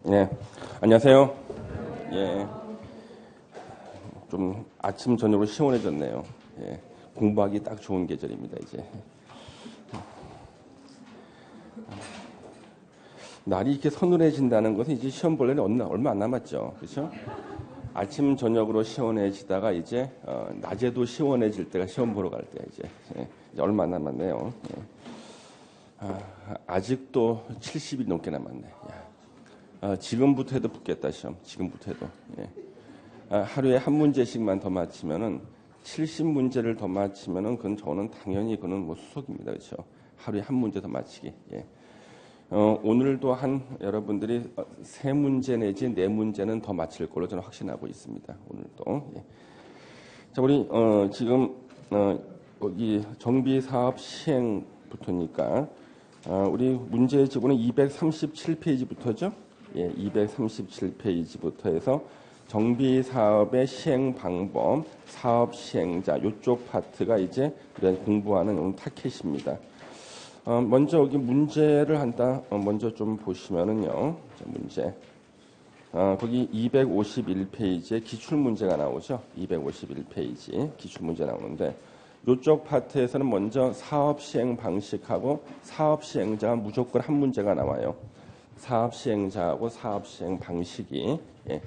네, 안녕하세요. 예, 좀 아침 저녁으로 시원해졌네요. 예, 공부하기 딱 좋은 계절입니다. 이제 날이 이렇게 서늘해진다는 것은 이제 시험 볼 날이 얼마 안 남았죠, 그렇죠? 아침 저녁으로 시원해지다가 이제 낮에도 시원해질 때가 시험 보러 갈 때 이제 얼마 안 남았네요. 예. 아직도 70일 넘게 남았네. 지금부터 해도 붙겠다 시험. 지금부터 해도. 예. 하루에 한 문제씩만 더 맞히면은 70문제를 더 맞히면은 그건 저는 당연히 그는 뭐 수석입니다. 그렇죠? 하루에 한 문제 더 맞히기. 예. 오늘도 여러분들이 세 문제 내지 네 문제는 더 맞힐 걸로 저는 확신하고 있습니다. 오늘도. 예. 자, 우리 지금 여기 정비 사업 시행부터니까 우리 문제 지구는 237페이지부터죠. 예, 237페이지부터 해서 정비 사업의 시행 방법, 사업 시행자 이쪽 파트가 이제 우리가 공부하는 타켓입니다. 먼저 여기 문제를 먼저 좀 보시면은요. 문제. 거기 251페이지에 기출 문제가 나오죠. 251페이지 기출 문제 나오는데 이쪽 파트에서는 먼저 사업 시행 방식하고 사업 시행자가 무조건 한 문제가 나와요. 사업 시행자하고 사업 시행 방식이. 예.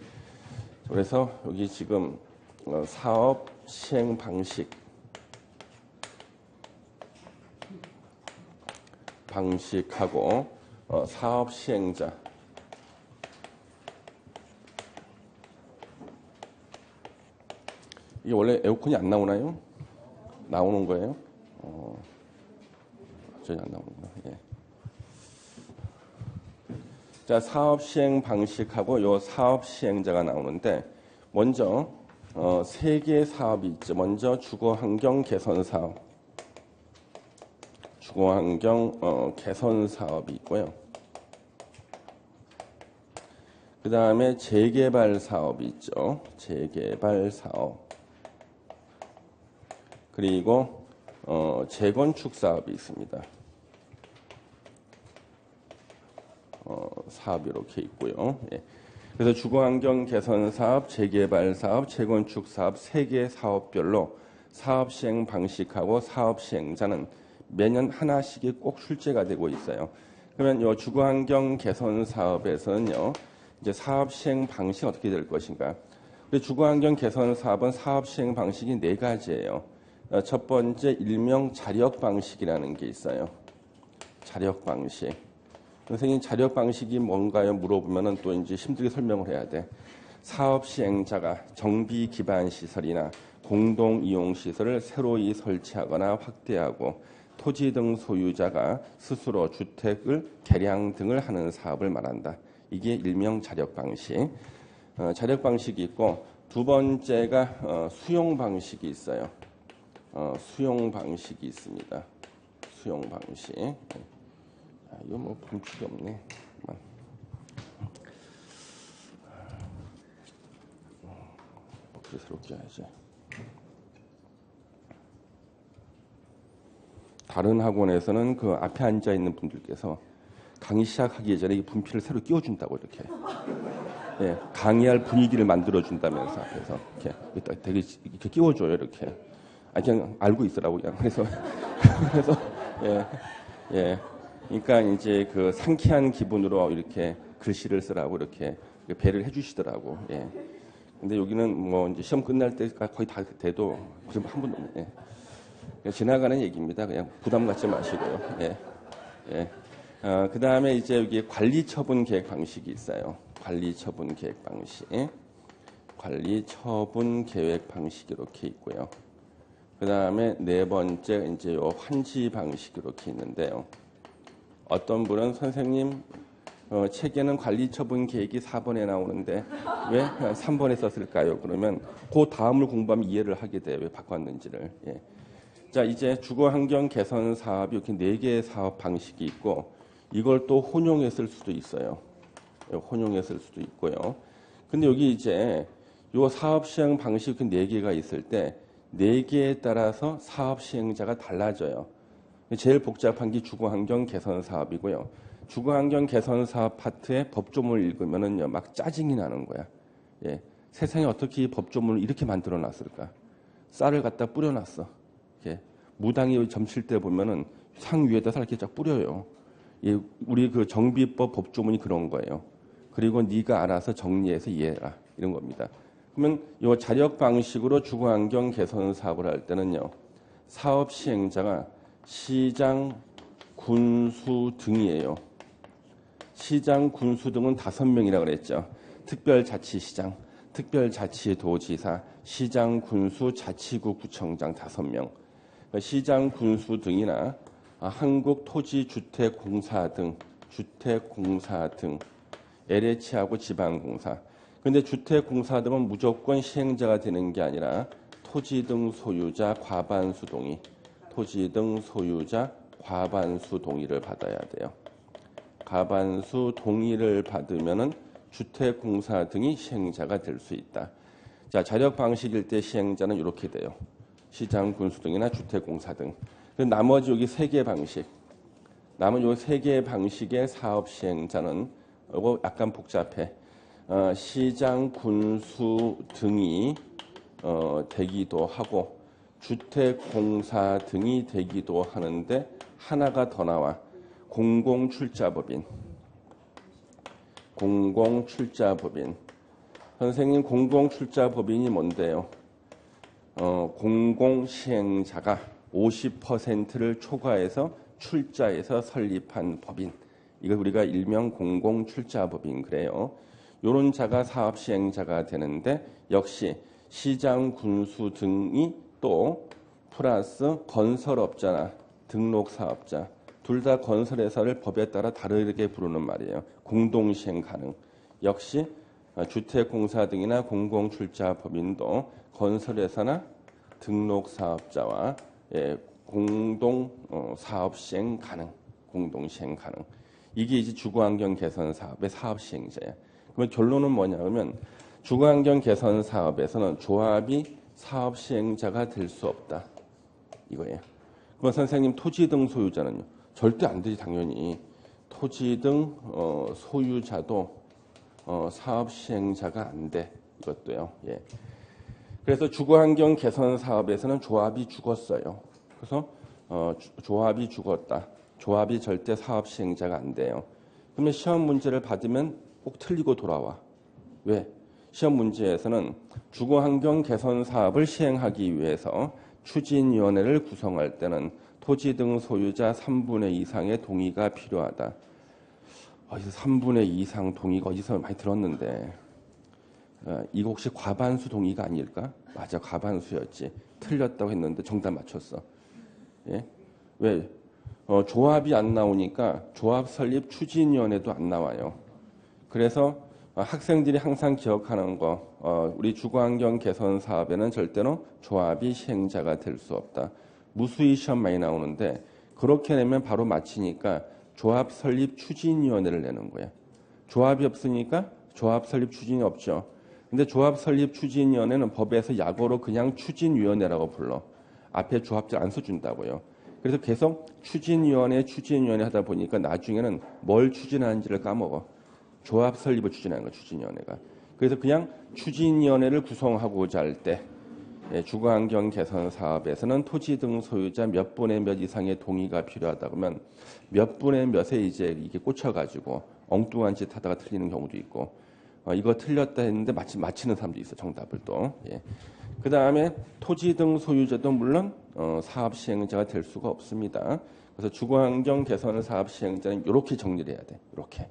그래서 여기 지금 사업 시행 방식하고 사업 시행자. 이게 원래 에어컨이 안 나오나요? 나오는 거예요? 전혀 안 나오는구나. 예. 자, 사업 시행 방식하고 요 사업 시행자가 나오는데 먼저 세 개의 사업이 있죠. 먼저 주거 환경 개선 사업, 주거 환경 개선 사업이 있고요. 그 다음에 재개발 사업이 있죠. 재개발 사업. 그리고 재건축 사업이 있습니다. 사업이 이렇게 있고요. 예. 그래서 주거환경 개선 사업, 재개발 사업, 재건축 사업 세 개 사업별로 사업 시행 방식하고 사업 시행자는 매년 하나씩이 꼭 출제가 되고 있어요. 그러면 이 주거환경 개선 사업에서는요, 이제 사업 시행 방식 어떻게 될 것인가? 주거환경 개선 사업은 사업 시행 방식이 네 가지예요. 첫 번째 일명 자력 방식이라는 게 있어요. 자력 방식. 선생님 자력 방식이 뭔가요? 물어보면은 또 이제 힘들게 설명을 해야 돼. 사업 시행자가 정비 기반 시설이나 공동 이용 시설을 새로이 설치하거나 확대하고 토지 등 소유자가 스스로 주택을 개량 등을 하는 사업을 말한다. 이게 일명 자력 방식. 자력 방식이 있고 두 번째가 수용 방식이 있어요. 수용 방식이 있습니다. 수용 방식. 이거 뭐 분출이 없네. 새롭게 해야지. 다른 학원에서는 그 앞에 앉아 있는 분들께서 강의 시작하기 전에 이 분필을 새로 끼워준다고 이렇게. 예, 강의할 분위기를 만들어준다면서 앞에서 이렇게 되게 이렇게 끼워줘요 이렇게. 그냥 알고 있으라고 그냥. 그래서 예. 그러니까 이제 그 상쾌한 기분으로 이렇게 글씨를 쓰라고 이렇게 배를 해주시더라고. 예. 근데 여기는 뭐 이제 시험 끝날 때까지 거의 다 돼도 지금 한 번도 없네. 예. 지나가는 얘기입니다. 그냥 부담 갖지 마시고요. 예. 예. 그 다음에 이제 여기 관리 처분 계획 방식이 있어요. 관리 처분 계획 방식. 관리 처분 계획 방식 이렇게 있고요. 그 다음에 네 번째 이제 요 환지 방식 이렇게 있는데요. 어떤 분은 선생님 책에는 관리처분 계획이 4번에 나오는데 왜 3번에 썼을까요? 그러면 그 다음을 공부하면 이해를 하게 돼요. 왜 바꿨는지를. 예. 자, 이제 주거환경 개선 사업이 이렇게 4개의 사업 방식이 있고 이걸 또 혼용했을 수도 있어요. 혼용했을 수도 있고요. 근데 여기 이제 요 사업 시행 방식 그 4개가 있을 때 4개에 따라서 사업 시행자가 달라져요. 제일 복잡한 게 주거환경 개선 사업이고요. 주거환경 개선 사업 파트의 법조문을 읽으면은요 막 짜증이 나는 거야. 예, 세상에 어떻게 이 법조문을 이렇게 만들어 놨을까? 쌀을 갖다 뿌려놨어. 예, 무당이 점칠 때 보면은 상 위에다 쌀 이렇게 쫙 뿌려요. 예, 우리 그 정비법 법조문이 그런 거예요. 그리고 네가 알아서 정리해서 이해해라 이런 겁니다. 그러면 이 자력 방식으로 주거환경 개선 사업을 할 때는요 사업 시행자가 시장, 군수 등이에요. 시장, 군수 등은 5명이라고 그랬죠. 특별자치시장, 특별자치도지사, 시장, 군수, 자치구, 구청장 5명. 시장, 군수 등이나 한국토지주택공사 등, 주택공사 등, LH하고 지방공사. 그런데 주택공사 등은 무조건 시행자가 되는 게 아니라 토지 등 소유자 과반수 동의, 토지 등 소유자 과반수 동의를 받아야 돼요. 과반수 동의를 받으면은 주택공사 등이 시행자가 될 수 있다. 자, 자력 방식일 때 시행자는 이렇게 돼요. 시장, 군수 등이나 주택공사 등. 나머지 여기 3개 방식. 남은 요 3개 방식의 사업 시행자는 이거 약간 복잡해. 시장, 군수 등이 되기도 하고 주택공사 등이 되기도 하는데 하나가 더 나와. 공공출자법인. 공공출자법인. 선생님, 공공출자법인이 뭔데요? 공공시행자가 50%를 초과해서 출자해서 설립한 법인. 이거 우리가 일명 공공출자법인 그래요. 요런 자가 사업시행자가 되는데 역시 시장, 군수 등이 또 플러스 건설업자나 등록사업자 둘 다 건설회사를 법에 따라 다르게 부르는 말이에요. 공동시행 가능. 역시 주택공사 등이나 공공출자법인도 건설회사나 등록사업자와 공동사업시행 가능. 공동시행 가능. 이게 이제 주거환경 개선 사업의 사업시행자예요. 그러면 결론은 뭐냐 하면 주거환경 개선 사업에서는 조합이 사업시행자가 될 수 없다. 이거예요. 그럼 선생님 토지 등 소유자는요? 절대 안 되지 당연히. 토지 등 소유자도 사업 시행자가 안 돼. 이것도요. 예. 그래서 주거환경 개선 사업에서는 조합이 죽었어요. 그래서 조합이 죽었다. 조합이 절대 사업 시행자가 안 돼요. 그러면 시험 문제를 받으면 꼭 틀리고 돌아와. 왜? 시험 문제에서는 주거환경 개선 사업을 시행하기 위해서 추진위원회를 구성할 때는 토지 등 소유자 3분의 2 이상의 동의가 필요하다. 어디서 3분의 2 이상 동의가 어디서 많이 들었는데 이거 혹시 과반수 동의가 아닐까? 맞아, 과반수였지. 틀렸다고 했는데 정답 맞췄어. 예? 왜? 조합이 안 나오니까 조합 설립 추진위원회도 안 나와요. 그래서 학생들이 항상 기억하는 거, 우리 주거환경 개선 사업에는 절대로 조합이 시행자가 될 수 없다. 무수히 시험 많이 나오는데 그렇게 내면 바로 맞히니까 조합 설립 추진위원회를 내는 거야. 조합이 없으니까 조합 설립 추진이 없죠. 근데 조합 설립 추진위원회는 법에서 약어로 그냥 추진위원회라고 불러. 앞에 조합자 안 써준다고요. 그래서 계속 추진위원회 하다 보니까 나중에는 뭘 추진하는지를 까먹어. 조합 설립을 추진하는 거야, 추진위원회가. 그래서 그냥 추진위원회를 구성하고자 할 때 주거환경 개선 사업에서는 토지 등 소유자 몇 분의 몇 이상의 동의가 필요하다 그러면 몇 분의 몇에 이제 이게 꽂혀가지고 엉뚱한 짓 하다가 틀리는 경우도 있고 이거 틀렸다 했는데 맞히는 사람도 있어, 정답을 또. 예. 그 다음에 토지 등 소유자도 물론 사업 시행자가 될 수가 없습니다. 그래서 주거환경 개선 사업 시행자는 이렇게 정리를 해야 돼. 이렇게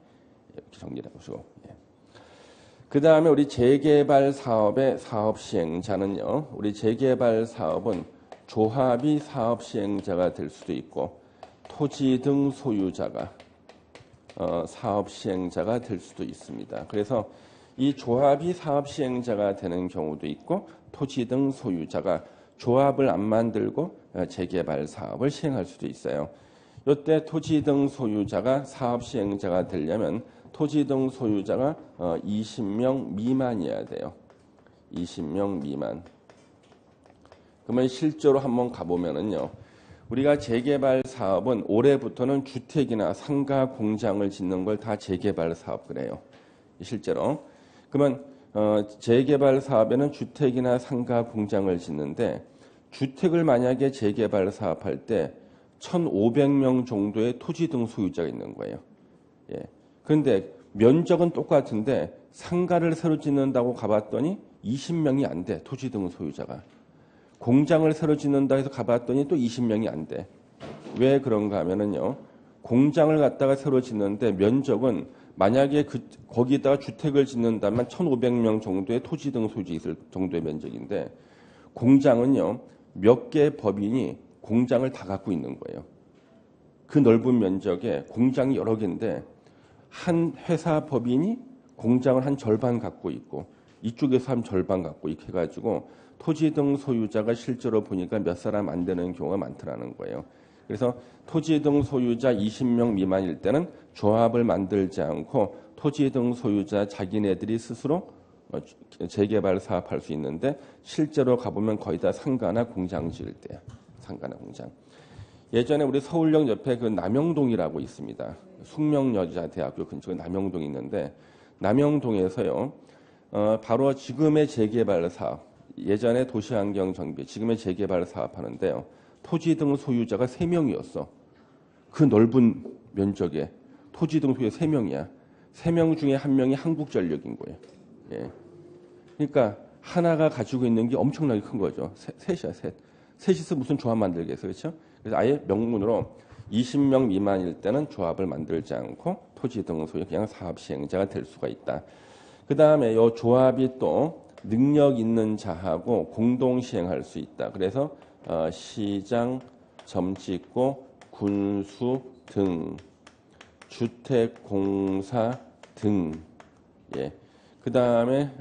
정리를 해보시고. 예. 그 다음에 우리 재개발 사업의 사업 시행자는요. 우리 재개발 사업은 조합이 사업 시행자가 될 수도 있고 토지 등 소유자가 사업 시행자가 될 수도 있습니다. 그래서 이 조합이 사업 시행자가 되는 경우도 있고 토지 등 소유자가 조합을 안 만들고 재개발 사업을 시행할 수도 있어요. 이때 토지 등 소유자가 사업 시행자가 되려면 토지 등 소유자가 20명 미만이어야 돼요. 20명 미만. 그러면 실제로 한번 가보면은요. 우리가 재개발 사업은 올해부터는 주택이나 상가, 공장을 짓는 걸 다 재개발 사업 그래요. 실제로. 그러면 재개발 사업에는 주택이나 상가, 공장을 짓는데 주택을 만약에 재개발 사업할 때 1,500명 정도의 토지 등 소유자가 있는 거예요. 예. 그런데 면적은 똑같은데 상가를 새로 짓는다고 가봤더니 20명이 안 돼. 토지 등 소유자가. 공장을 새로 짓는다 해서 가봤더니 또 20명이 안 돼. 왜 그런가 하면은요. 공장을 갖다가 새로 짓는데 면적은 만약에 거기에다가 주택을 짓는다면 1,500명 정도의 토지 등 소유자 있을 정도의 면적인데 공장은요. 몇 개의 법인이 공장을 다 갖고 있는 거예요. 그 넓은 면적에 공장이 여러 개인데 한 회사 법인이 공장을 한 절반 갖고 있고 이쪽에서 한 절반 갖고 이렇게 해가지고 토지 등 소유자가 실제로 보니까 몇 사람 안 되는 경우가 많더라는 거예요. 그래서 토지 등 소유자 20명 미만일 때는 조합을 만들지 않고 토지 등 소유자 자기네들이 스스로 재개발 사업할 수 있는데 실제로 가보면 거의 다 상가나 공장 지을 때야. 상가나 공장. 예전에 우리 서울역 옆에 그 남영동이라고 있습니다. 숙명여자대학교 근처에 남영동이 있는데 남영동에서요. 바로 지금의 재개발 사업, 예전에 도시환경 정비, 지금의 재개발 사업 하는데요. 토지 등 소유자가 3명이었어. 그 넓은 면적에 토지 등 소유자 3명이야. 3명 중에 1명이 한국전력인 거예요. 예. 그러니까 하나가 가지고 있는 게 엄청나게 큰 거죠. 셋이야, 셋. 셋이서 무슨 조합 만들겠어, 그렇죠? 그래서 아예 명문으로 20명 미만일 때는 조합을 만들지 않고 토지 등 소유 그냥 사업 시행자가 될 수가 있다. 그 다음에 이 조합이 또 능력 있는 자하고 공동 시행할 수 있다. 그래서 시장, 점찍고, 군수 등, 주택공사 등, 예. 그 다음에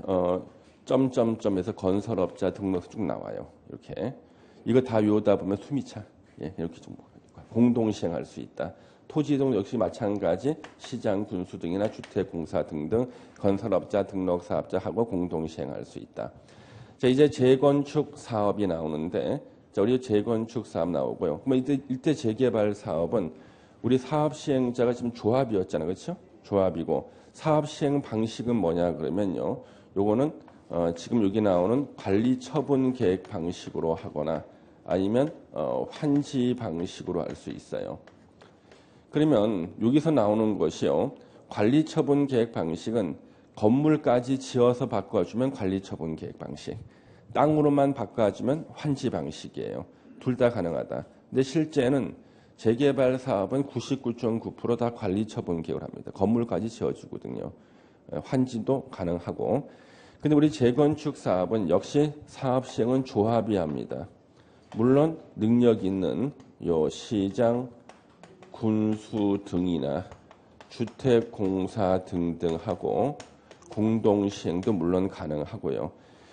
점점점에서 건설업자 등록서 쭉 나와요. 이렇게 이거 다 외우다 보면 숨이 차. 예, 이렇게 좀 공동 시행할 수 있다. 토지 등 역시 마찬가지 시장, 군수 등이나 주택공사 등등 건설업자, 등록사업자하고 공동 시행할 수 있다. 자, 이제 재건축 사업이 나오는데, 자, 우리 재건축 사업 나오고요. 그러면 이때 재개발 사업은 우리 사업 시행자가 지금 조합이었잖아요, 그렇죠? 조합이고 사업 시행 방식은 뭐냐 그러면요, 요거는 지금 여기 나오는 관리 처분 계획 방식으로 하거나 아니면 환지 방식으로 할 수 있어요. 그러면 여기서 나오는 것이요. 관리처분 계획 방식은 건물까지 지어서 바꿔주면 관리처분 계획 방식. 땅으로만 바꿔주면 환지 방식이에요. 둘 다 가능하다. 근데 실제는 재개발 사업은 99.9% 다 관리처분 계획을 합니다. 건물까지 지어주거든요. 환지도 가능하고. 근데 우리 재건축 사업은 역시 사업 시행은 조합이 합니다. 물론 능력 있는 요 시장, 군수 등이나 주택공사 등등 하고 공동시행도 물론 가능하고요.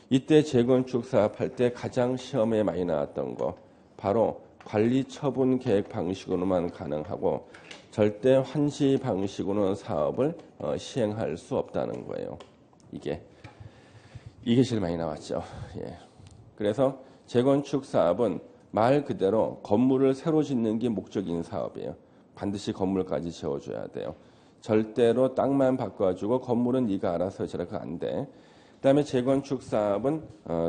이때 재건축 사업할 때 가장 시험에 많이 나왔던 거 바로 관리처분 계획 방식으로만 가능하고 절대 환시 방식으로는 사업을 시행할 수 없다는 거예요. 이게 제일 많이 나왔죠. 예. 그래서 재건축 사업은 말 그대로 건물을 새로 짓는 게 목적인 사업이에요. 반드시 건물까지 지어줘야 돼요. 절대로 땅만 바꿔주고 건물은 네가 알아서 해줘라. 그거 안 돼. 그다음에 재건축 사업은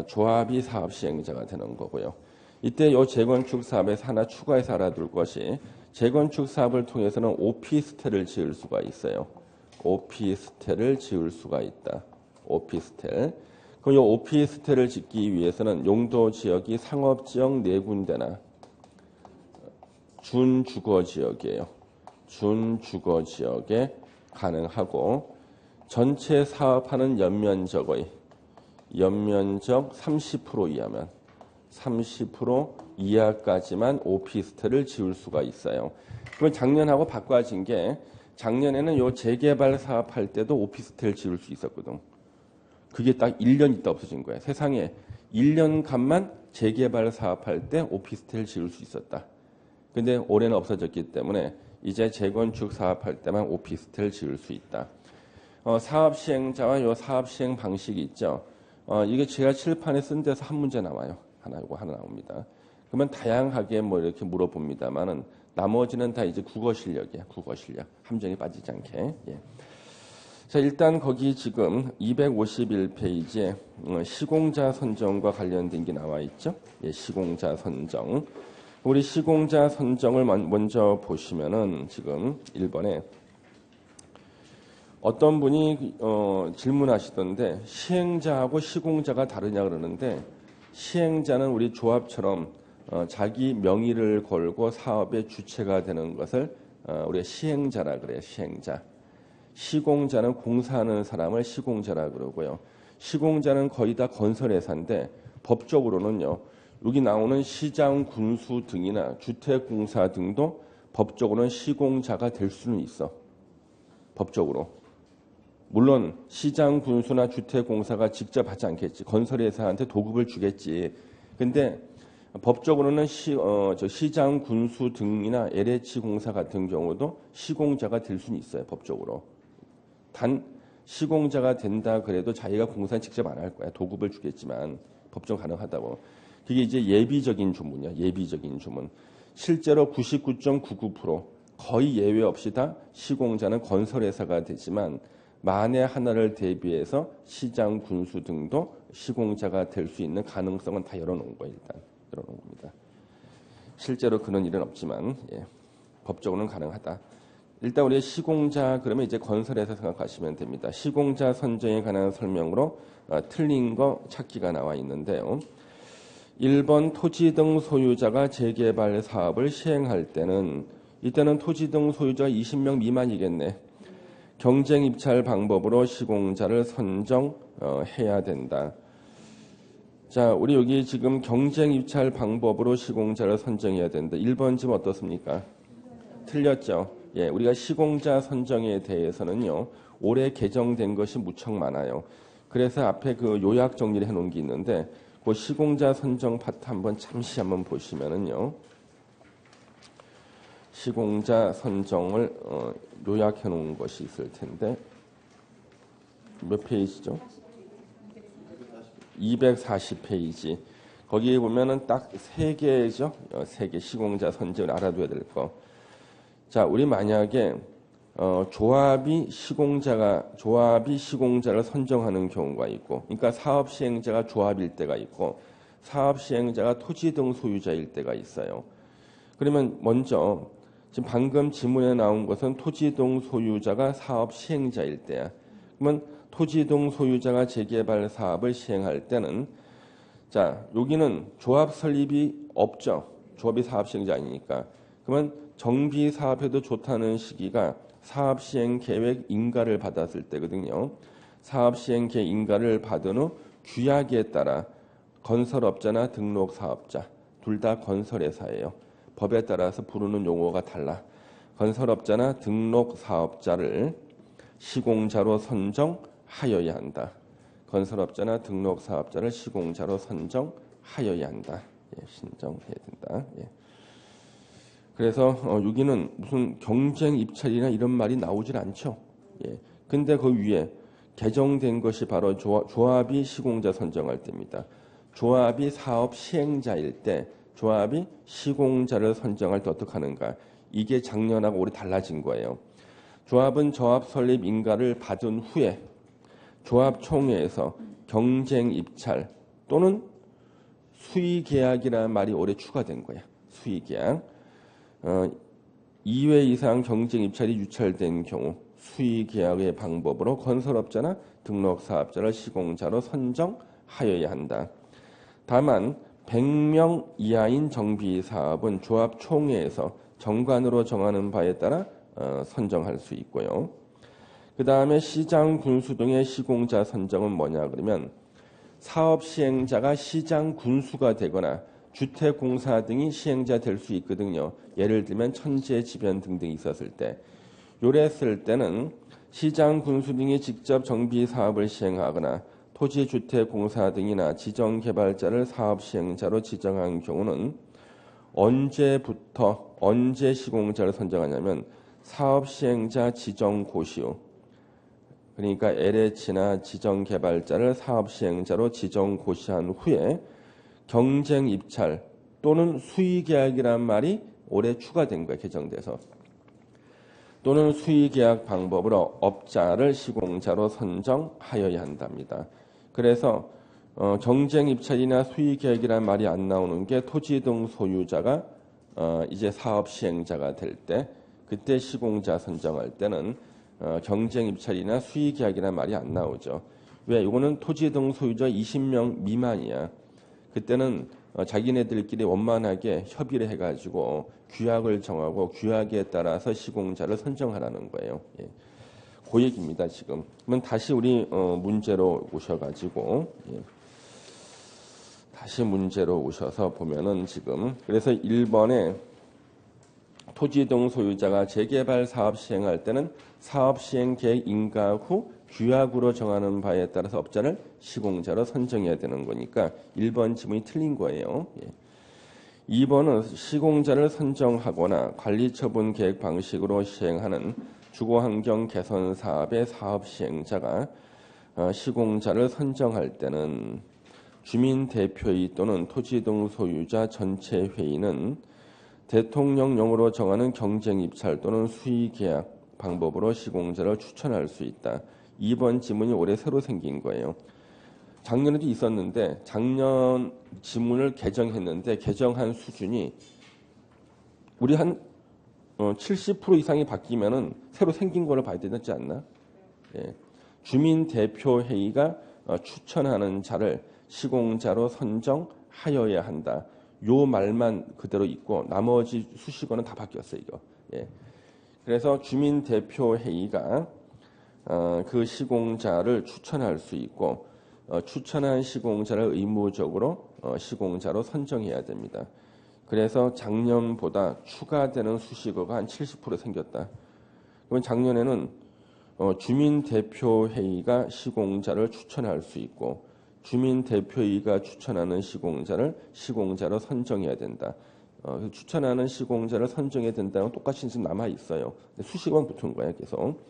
조합이 사업 시행자가 되는 거고요. 이때 이 재건축 사업에서 하나 추가해서 알아둘 것이 재건축 사업을 통해서는 오피스텔을 지을 수가 있어요. 오피스텔을 지을 수가 있다. 오피스텔. 그럼 이 오피스텔을 짓기 위해서는 용도 지역이 상업지역 4군데나 준주거지역이에요. 준주거지역에 가능하고 전체 사업하는 연면적 30% 이하면 30% 이하까지만 오피스텔을 지을 수가 있어요. 그럼 작년하고 바꿔진 게 작년에는 요 재개발 사업할 때도 오피스텔 지을 수 있었거든. 그게 딱 1년 있다 없어진 거예요. 세상에 1년간만 재개발 사업할 때 오피스텔 지을 수 있었다. 근데 올해는 없어졌기 때문에 이제 재건축 사업할 때만 오피스텔 지을 수 있다. 사업 시행자와 요 사업 시행 방식이 있죠. 이게 제가 칠판에 쓴 데서 한 문제 나와요. 이거 하나 나옵니다. 그러면 다양하게 뭐 이렇게 물어봅니다만은 나머지는 다 이제 국어 실력이야. 국어 실력. 함정에 빠지지 않게. 예. 자, 일단 거기 지금 251페이지에 시공자 선정과 관련된 게 나와 있죠. 예, 시공자 선정. 우리 시공자 선정을 먼저 보시면은 지금 1번에 어떤 분이 질문하시던데 시행자하고 시공자가 다르냐 그러는데 시행자는 우리 조합처럼 자기 명의를 걸고 사업의 주체가 되는 것을 우리가 시행자라 그래요. 시행자. 시공자는 공사하는 사람을 시공자라 그러고요. 시공자는 거의 다 건설회사인데 법적으로는요. 여기 나오는 시장, 군수 등이나 주택공사 등도 법적으로는 시공자가 될 수는 있어. 법적으로. 물론 시장, 군수나 주택공사가 직접 하지 않겠지. 건설회사한테 도급을 주겠지. 근데 법적으로는 시장, 군수 등이나 LH 공사 같은 경우도 시공자가 될 수는 있어요. 법적으로. 단 시공자가 된다 그래도 자기가 공사는 직접 안 할 거야. 도급을 주겠지만 법정 가능하다고. 그게 이제 예비적인 주문이야. 예비적인 주문. 실제로 99.99% 거의 예외 없이 다 시공자는 건설회사가 되지만 만에 하나를 대비해서 시장, 군수 등도 시공자가 될 수 있는 가능성은 다 열어놓은 거예요. 일단 열어놓은 겁니다. 실제로 그런 일은 없지만 법적으로는 가능하다. 일단 우리 시공자 그러면 이제 건설회사 생각하시면 됩니다. 시공자 선정에 관한 설명으로 틀린 거 찾기가 나와 있는데요. 1번 토지 등 소유자가 재개발 사업을 시행할 때는 이때는 토지 등 소유자가 20명 미만이겠네. 경쟁 입찰 방법으로 시공자를 선정해야 된다. 자, 우리 여기 지금 경쟁 입찰 방법으로 시공자를 선정해야 된다. 1번 지금 어떻습니까? 틀렸죠. 예, 우리가 시공자 선정에 대해서는요. 올해 개정된 것이 무척 많아요. 그래서 앞에 그 요약 정리를 해놓은 게 있는데 그 시공자 선정 파트 잠시 한번 보시면은요. 시공자 선정을 요약해 놓은 것이 있을 텐데 몇 페이지죠? 240페이지. 거기에 보면은 딱 3개죠. 3개 시공자 선정을 알아둬야 될 거. 자, 우리 만약에 조합이 시공자를 선정하는 경우가 있고, 그러니까 사업 시행자가 조합일 때가 있고, 사업 시행자가 토지 등 소유자일 때가 있어요. 그러면 먼저 지금 방금 지문에 나온 것은 토지 등 소유자가 사업 시행자일 때야. 그러면 토지 등 소유자가 재개발 사업을 시행할 때는 자, 여기는 조합 설립이 없죠. 조합이 사업 시행자 아니니까. 그러면 정비 사업해도 좋다는 시기가 사업 시행 계획 인가를 받았을 때거든요. 사업 시행 계획 인가를 받은 후 규약에 따라 건설업자나 등록 사업자 둘 다 건설회사예요. 법에 따라서 부르는 용어가 달라. 건설업자나 등록 사업자를 시공자로 선정하여야 한다. 건설업자나 등록 사업자를 시공자로 선정하여야 한다. 예, 신정해야 된다. 예. 그래서 여기는 무슨 경쟁 입찰이나 이런 말이 나오질 않죠. 예. 근데 그 위에 개정된 것이 바로 조합이 시공자 선정할 때입니다. 조합이 사업 시행자일 때 조합이 시공자를 선정할 때 어떻게 하는가. 이게 작년하고 올해 달라진 거예요. 조합은 조합 설립 인가를 받은 후에 조합총회에서 경쟁 입찰 또는 수의계약이라는 말이 올해 추가된 거야. 수의계약. 2회 이상 경쟁 입찰이 유찰된 경우 수의계약의 방법으로 건설업자나 등록사업자를 시공자로 선정하여야 한다. 다만 100명 이하인 정비사업은 조합총회에서 정관으로 정하는 바에 따라 선정할 수 있고요. 그 다음에 시장, 군수 등의 시공자 선정은 뭐냐 그러면 사업 시행자가 시장, 군수가 되거나 주택공사 등이 시행자 될 수 있거든요. 예를 들면 천재지변 등등이 있었을 때. 요랬을 때는 시장, 군수 등이 직접 정비 사업을 시행하거나 토지주택공사 등이나 지정개발자를 사업 시행자로 지정한 경우는 언제부터 언제 시공자를 선정하냐면 사업 시행자 지정 고시 후 그러니까 LH나 지정개발자를 사업 시행자로 지정 고시한 후에 경쟁 입찰 또는 수의계약이란 말이 올해 추가된 거예요. 개정돼서. 또는 수의계약 방법으로 업자를 시공자로 선정하여야 한답니다. 그래서 경쟁 입찰이나 수의계약이란 말이 안 나오는 게 토지 등 소유자가 이제 사업 시행자가 될 때, 그때 시공자 선정할 때는 경쟁 입찰이나 수의계약이란 말이 안 나오죠. 왜? 이거는 토지 등 소유자 20명 미만이야. 그때는 자기네들끼리 원만하게 협의를 해가지고 규약을 정하고 규약에 따라서 시공자를 선정하라는 거예요. 예. 그 얘기입니다, 지금. 그러면 다시 우리 문제로 오셔가지고, 예. 다시 문제로 오셔서 보면은 지금, 그래서 1번에 토지 등 소유자가 재개발 사업 시행할 때는 사업 시행 계획 인가 후 규약으로 정하는 바에 따라서 업자를 시공자로 선정해야 되는 거니까 1번 지문이 틀린 거예요. 예. 2번은 시공자를 선정하거나 관리처분 계획 방식으로 시행하는 주거환경 개선 사업의 사업 시행자가 시공자를 선정할 때는 주민대표회 또는 토지 등 소유자 전체 회의는 대통령령으로 정하는 경쟁입찰 또는 수의계약 방법으로 시공자를 추천할 수 있다. 2번 지문이 올해 새로 생긴 거예요. 작년에도 있었는데 작년 지문을 개정했는데 개정한 수준이 우리 한 70% 이상이 바뀌면은 새로 생긴 거를 봐야 되지 않나? 예. 주민대표회의가 추천하는 자를 시공자로 선정하여야 한다. 요 말만 그대로 있고 나머지 수식어는 다 바뀌었어요. 이거. 예. 그래서 주민대표회의가 그 시공자를 추천할 수 있고 추천한 시공자를 의무적으로 시공자로 선정해야 됩니다. 그래서 작년보다 추가되는 수식어가 한 70% 생겼다. 그러면 작년에는 주민대표회의가 시공자를 추천할 수 있고 주민대표회의가 추천하는 시공자로 선정해야 된다. 추천하는 시공자를 선정해야 된다는 똑같이 지금 남아 있어요. 수식어만 붙은 거예요, 계속.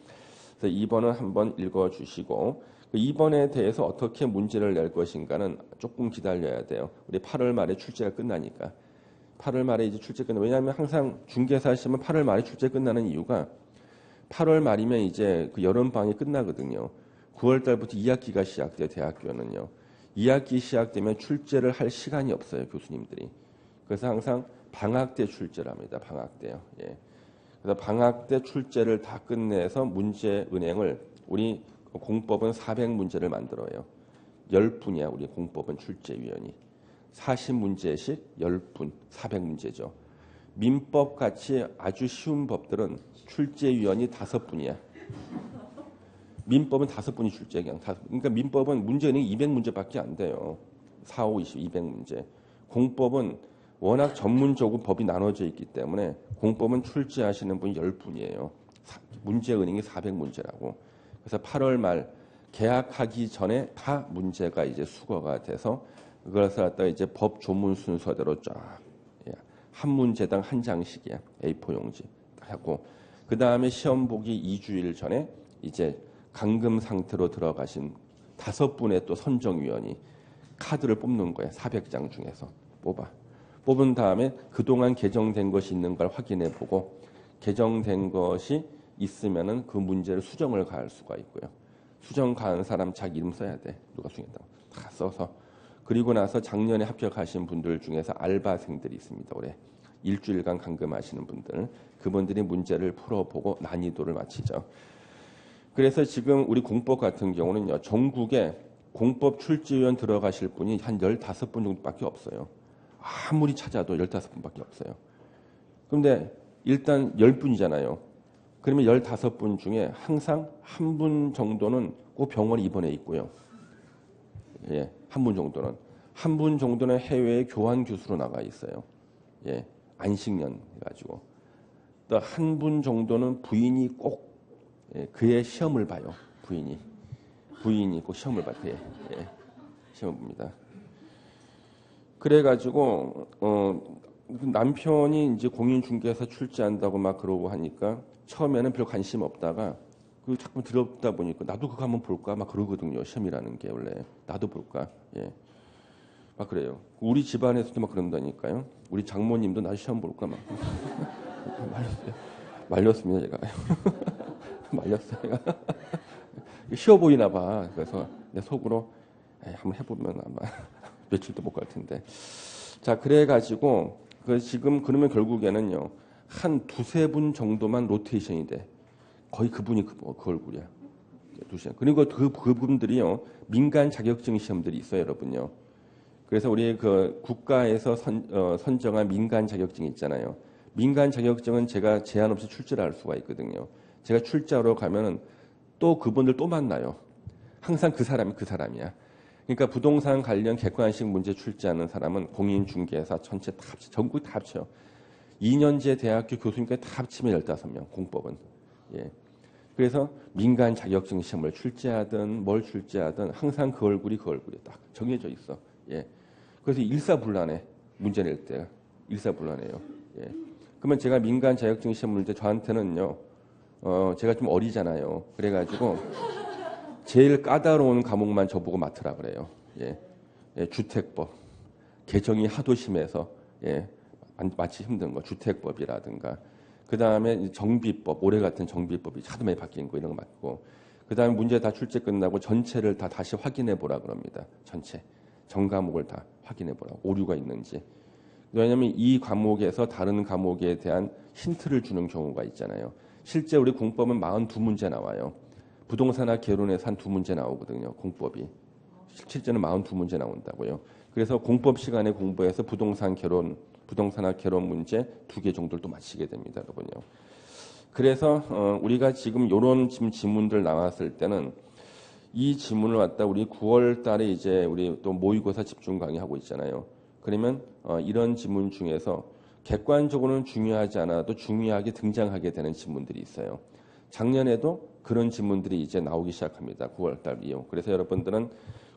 그래서 2번은 한번 읽어주시고 2번에 대해서 어떻게 문제를 낼 것인가는 조금 기다려야 돼요. 우리 8월 말에 출제가 끝나니까. 8월 말에 이제 출제 끝나. 왜냐하면 항상 중개사 시험은 8월 말에 출제 끝나는 이유가 8월 말이면 이제 그 여름 방학이 끝나거든요. 9월 달부터 2학기가 시작돼요. 대학교는요. 2학기 시작되면 출제를 할 시간이 없어요. 교수님들이. 그래서 항상 방학 때 출제를 합니다. 방학 때요. 예. 그래서 방학 때 출제를 다 끝내서 문제 은행을 우리 공법은 400문제를 만들어요. 10분이야. 우리 공법은 출제위원이. 40문제씩 10분, 400문제죠. 민법 같이 아주 쉬운 법들은 출제위원이 5분이야. 민법은 5분이 출제 그냥. 그러니까 민법은 문제는 200문제밖에 안 돼요. 4, 5, 20, 200문제. 공법은 워낙 전문적으로 법이 나눠져 있기 때문에 공법은 출제하시는 분이 10분이에요. 문제 은행이 400문제라고. 그래서 8월 말 개학하기 전에 다 문제가 이제 수거가 돼서 그것을 갖다가 이제 법 조문 순서대로 쫙 한 문제당 한 장씩이야. A4 용지 하고 그 다음에 시험 보기 2주일 전에 이제 감금 상태로 들어가신 5분의 또 선정위원이 카드를 뽑는 거야. 400장 중에서 뽑은 다음에 그동안 개정된 것이 있는 걸 확인해 보고 개정된 것이 있으면은 그 문제를 수정을 가할 수가 있고요. 수정 가한 사람 자기 이름 써야 돼. 누가 수정했다고 다 써서 그리고 나서 작년에 합격하신 분들 중에서 알바생들이 있습니다. 올해 일주일간 감금하시는 분들 그분들이 문제를 풀어보고 난이도를 맞히죠. 그래서 지금 우리 공법 같은 경우는요. 전국에 공법 출제위원 들어가실 분이 한 15분 정도밖에 없어요. 아무리 찾아도 15분밖에 없어요. 그런데 일단 10분이잖아요. 그러면 15분 중에 항상 한 분 정도는 꼭 병원에 입원해 있고요. 예, 한 분 정도는. 한 분 정도는 해외에 교환 교수로 나가 있어요. 예, 안식년 해가지고. 또 한 분 정도는 부인이 꼭 그의 시험을 봐요. 부인이 꼭 시험을 봐요. 시험을 봅니다. 그래가지고 남편이 이제 공인중개사 출제한다고 막 그러고 하니까 처음에는 별 관심 없다가 그 자꾸 들었다 보니까 나도 그거 한번 볼까 막 그러거든요. 시험이라는 게 원래 나도 볼까. 예. 막 그래요. 우리 집안에서도 막 그런다니까요. 우리 장모님도 나 시험 볼까 막 말렸습니다 제가. 말렸어요. 쉬워 보이나 봐. 그래서 내 속으로 한번 해보면 아마 며칠도 못 갈 텐데. 자, 그래가지고 지금 그러면 결국에는요 한 두세 분 정도만 로테이션이 돼. 거의 그분이 그 얼굴이야. 그리고 그분들이요 민간 자격증 시험들이 있어요, 여러분요. 그래서 우리 그 국가에서 선정한 민간 자격증 있잖아요. 민간 자격증은 제가 제한 없이 출제를 할 수가 있거든요. 제가 출제하러 가면은 또 그분들 또 만나요. 항상 그 사람이 그 사람이야. 그러니까 부동산 관련 객관식 문제 출제하는 사람은 공인중개사 전체 다 합쳐, 전국 다 합쳐. 2년제 대학교 교수님까지 다 합치면 15명, 공법은. 예. 그래서 민간 자격증 시험을 출제하든 뭘 출제하든 항상 그 얼굴이 딱 정해져 있어. 예. 그래서 일사불란해. 문제 낼 때. 일사불란해요. 예. 그러면 제가 민간 자격증 시험 볼 때 저한테는요, 제가 좀 어리잖아요. 그래가지고 제일 까다로운 과목만 저보고 맡으라 그래요. 예. 예, 주택법. 개정이 하도 심해서, 예. 마치 힘든 거. 주택법이라든가. 그 다음에 정비법, 올해 같은 정비법이 하도 많이 바뀐 거 이런 거 맞고, 그 다음에 문제 다 출제 끝나고 전체를 다 다시 확인해 보라 그럽니다. 전체. 전 과목을 다 확인해 보라. 오류가 있는지. 왜냐하면 이 과목에서 다른 과목에 대한 힌트를 주는 경우가 있잖아요. 실제 우리 공법은 42문제 나와요. 부동산학 개론에서 한 2문제 나오거든요. 공법이. 실제는 42문제 나온다고요. 그래서 공법 시간에 공부해서 부동산학 개론 문제 2개 정도를 또 마치게 됩니다, 여러분요. 그래서 우리가 지금 이런 지문들 나왔을 때는 이 지문을 갖다 우리 9월 달에 이제 우리 또 모의고사 집중 강의하고 있잖아요. 그러면 이런 지문 중에서 객관적으로는 중요하지 않아도 중요하게 등장하게 되는 지문들이 있어요. 작년에도 그런 지문들이 이제 나오기 시작합니다. 9월 달 이후. 그래서 여러분들은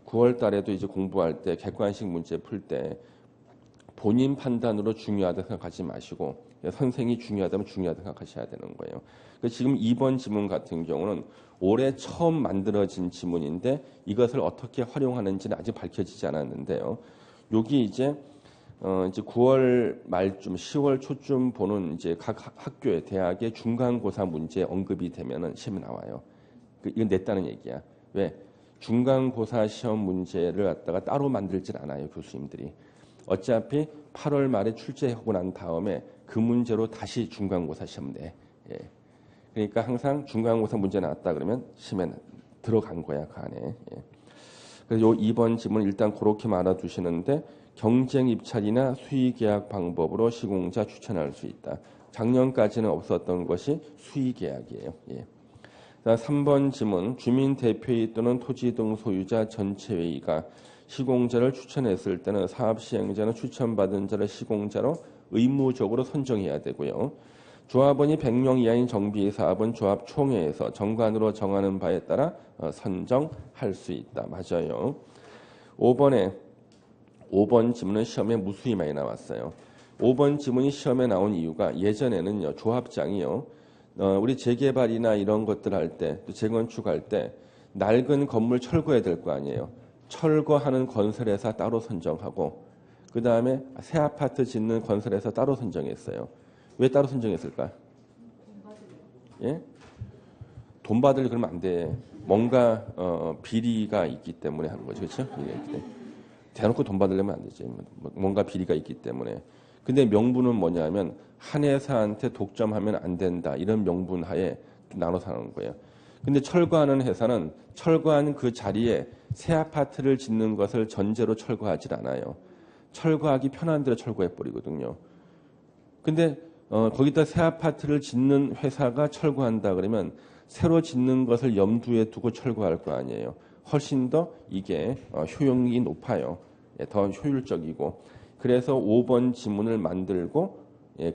9월 달에도 이제 공부할 때 객관식 문제 풀 때 본인 판단으로 중요하다 생각하지 마시고 선생이 중요하다면 중요하다 생각하셔야 되는 거예요. 지금 2번 지문 같은 경우는 올해 처음 만들어진 지문인데 이것을 어떻게 활용하는지는 아직 밝혀지지 않았는데요. 여기 이제 9월 말쯤 10월 초쯤 보는 이제 각 학교의 대학의 중간고사 문제 언급이 되면은 시험에 나와요. 이건 냈다는 얘기야. 왜? 중간고사 시험 문제를 갖다가 따로 만들질 않아요, 교수님들이. 어차피 8월 말에 출제하고 난 다음에 그 문제로 다시 중간고사 시험 내. 예. 그러니까 항상 중간고사 문제 나왔다 그러면 시험에 들어간 거야, 그 안에. 예. 그래서 요 2번 지문 일단 그렇게 말아두시는데 경쟁 입찰이나 수의 계약 방법으로 시공자 추천할 수 있다. 작년까지는 없었던 것이 수의 계약이에요. 예. 3번 지문 주민 대표회의 또는 토지 등 소유자 전체 회의가 시공자를 추천했을 때는 사업 시행자는 추천받은 자를 시공자로 의무적으로 선정해야 되고요. 조합원이 100명 이하인 정비 사업은 조합 총회에서 정관으로 정하는 바에 따라 선정할 수 있다. 맞아요. 5번 지문은 시험에 무수히 많이 나왔어요. 5번 지문이 시험에 나온 이유가 예전에는요. 조합장이요. 우리 재개발이나 이런 것들 할 때, 또 재건축할 때 낡은 건물 철거해야 될 거 아니에요. 철거하는 건설회사 따로 선정하고 그 다음에 새 아파트 짓는 건설회사 따로 선정했어요. 왜 따로 선정했을까? 예? 돈 받으려 그러면 안 돼. 뭔가 비리가 있기 때문에 하는 거죠. 그렇죠? 대놓고 돈 받으려면 안 되지. 뭔가 비리가 있기 때문에. 근데 명분은 뭐냐면 한 회사한테 독점하면 안 된다. 이런 명분 하에 나눠서 하는 거예요. 근데 철거하는 회사는 철거한 그 자리에 새 아파트를 짓는 것을 전제로 철거하지 않아요. 철거하기 편한 대로 철거해 버리거든요. 근데 거기다 새 아파트를 짓는 회사가 철거한다 그러면 새로 짓는 것을 염두에 두고 철거할 거 아니에요. 훨씬 더 이게 효용이 높아요. 예, 더 효율적이고. 그래서 5번 지문을 만들고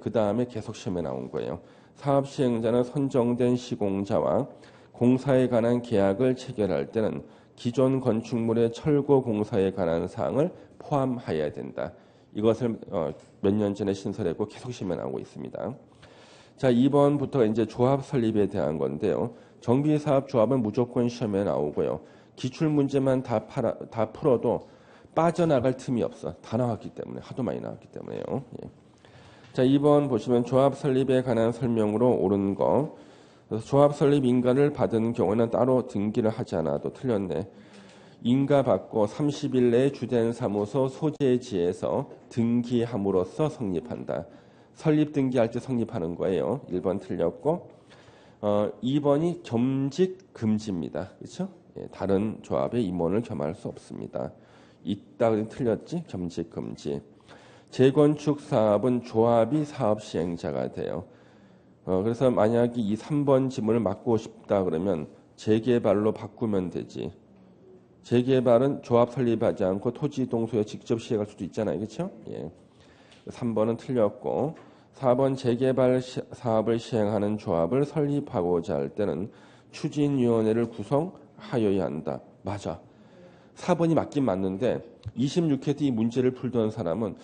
그 다음에 계속 시험에 나온 거예요. 사업 시행자는 선정된 시공자와 공사에 관한 계약을 체결할 때는 기존 건축물의 철거 공사에 관한 사항을 포함해야 된다. 이것을 몇 년 전에 신설했고 계속 시험에 나오고 있습니다. 자, 2번부터 이제 조합 설립에 대한 건데요. 정비사업 조합은 무조건 시험에 나오고요. 기출 문제만 다 풀어도 빠져나갈 틈이 없어. 다 나왔기 때문에. 하도 많이 나왔기 때문에요. 예. 자, 2번 보시면 조합 설립에 관한 설명으로 옳은 거. 그래서 조합 설립 인가를 받은 경우에는 따로 등기를 하지 않아도 틀렸네. 인가 받고 30일 내에 주된 사무소 소재지에서 등기함으로써 성립한다. 설립 등기할 때 성립하는 거예요. 1번 틀렸고 2번이 겸직 금지입니다. 그렇죠? 예, 다른 조합에 임원을 겸할 수 없습니다. 있다 틀렸지? 겸직 금지. 재건축 사업은 조합이 사업 시행자가 돼요. 그래서 만약에 이 3번 지문을 맡고 싶다 그러면 재개발로 바꾸면 되지. 재개발은 조합 설립하지 않고 토지 동소에 직접 시행할 수도 있잖아요. 그렇죠? 예. 3번은 틀렸고 4번 재개발 사업을 시행하는 조합을 설립하고자 할 때는 추진위원회를 구성하여야 한다. 맞아. 4번이 맞긴 맞는데 26회 때 이 문제를 풀던 사람은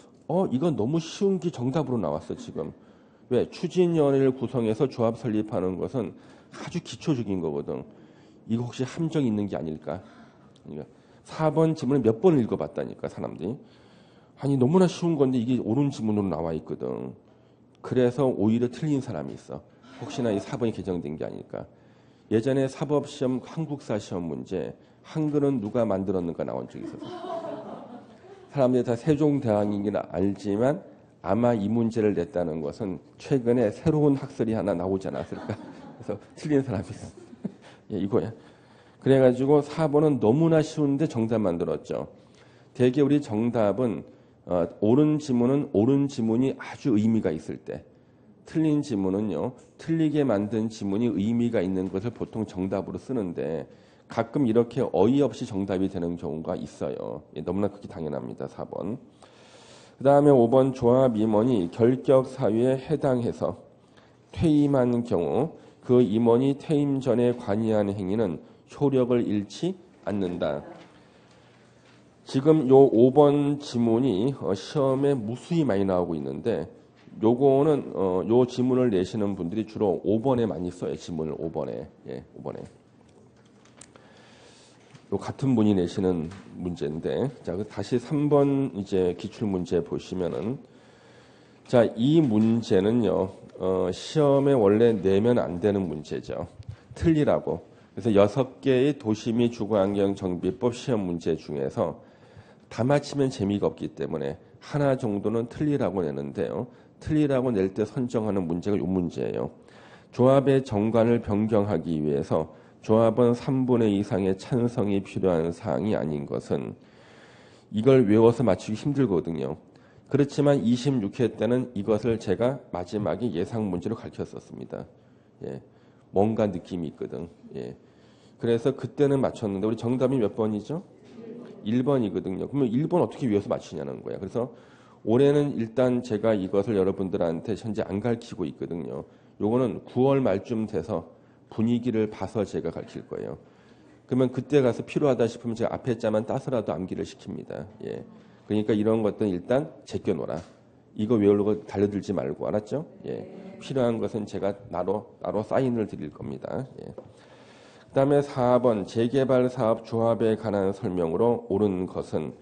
이건 너무 쉬운 게 정답으로 나왔어 지금. 왜? 추진위원회를 구성해서 조합 설립하는 것은 아주 기초적인 거거든. 이거 혹시 함정 있는 게 아닐까? 그러니까 4번 지문을 몇 번 읽어봤다니까 사람들이. 아니 너무나 쉬운 건데 이게 옳은 지문으로 나와 있거든. 그래서 오히려 틀린 사람이 있어. 혹시나 이 4번이 개정된 게 아닐까. 예전에 사법시험 한국사 시험 문제 한글은 누가 만들었는가 나온 적이 있어서 사람들이 다 세종대왕이긴 알지만 아마 이 문제를 냈다는 것은 최근에 새로운 학설이 하나 나오지 않았을까. 그래서 틀린 사람이 있어. 예, 이거야. 그래가지고 4번은 너무나 쉬운데 정답 만들었죠. 대개 우리 정답은 옳은 지문은 옳은 지문이 아주 의미가 있을 때, 틀린 지문은요 틀리게 만든 지문이 의미가 있는 것을 보통 정답으로 쓰는데 가끔 이렇게 어이없이 정답이 되는 경우가 있어요. 예, 너무나 그게 당연합니다. 4번. 그 다음에 5번 조합 임원이 결격 사유에 해당해서 퇴임한 경우 그 임원이 퇴임 전에 관여한 행위는 효력을 잃지 않는다. 지금 요 5번 지문이 시험에 무수히 많이 나오고 있는데 요거는 요 지문을 내시는 분들이 주로 5번에 많이 써요. 지문을 5번에. 예, 5번에. 요 같은 분이 내시는 문제인데 자, 다시 3번 이제 기출 문제 보시면은 자, 이 문제는요. 시험에 원래 내면 안 되는 문제죠. 틀리라고. 그래서 6개의 도시 및 주거환경 정비법 시험 문제 중에서 다 맞히면 재미가 없기 때문에 하나 정도는 틀리라고 내는데요. 틀리라고 낼 때 선정하는 문제가 이 문제예요. 조합의 정관을 변경하기 위해서 조합원 3분의 2 이상의 찬성이 필요한 사항이 아닌 것은 이걸 외워서 맞추기 힘들거든요. 그렇지만 26회 때는 이것을 제가 마지막에 예상 문제로 가르쳤었습니다. 예, 뭔가 느낌이 있거든. 예. 그래서 그때는 맞췄는데 우리 정답이 몇 번이죠? 1번이거든요. 그러면 1번 어떻게 외워서 맞추냐는 거야. 그래서 올해는 일단 제가 이것을 여러분들한테 현재 안 가르치고 있거든요. 요거는 9월 말쯤 돼서 분위기를 봐서 제가 가르칠 거예요. 그러면 그때 가서 필요하다 싶으면 제가 앞에 자만 따서라도 암기를 시킵니다. 예. 그러니까 이런 것들은 일단 제껴놓아라. 이거 외우려고 달려들지 말고 알았죠? 예. 필요한 것은 제가 나로 사인을 드릴 겁니다. 예. 그 다음에 4번 재개발 사업 조합에 관한 설명으로 옳은 것은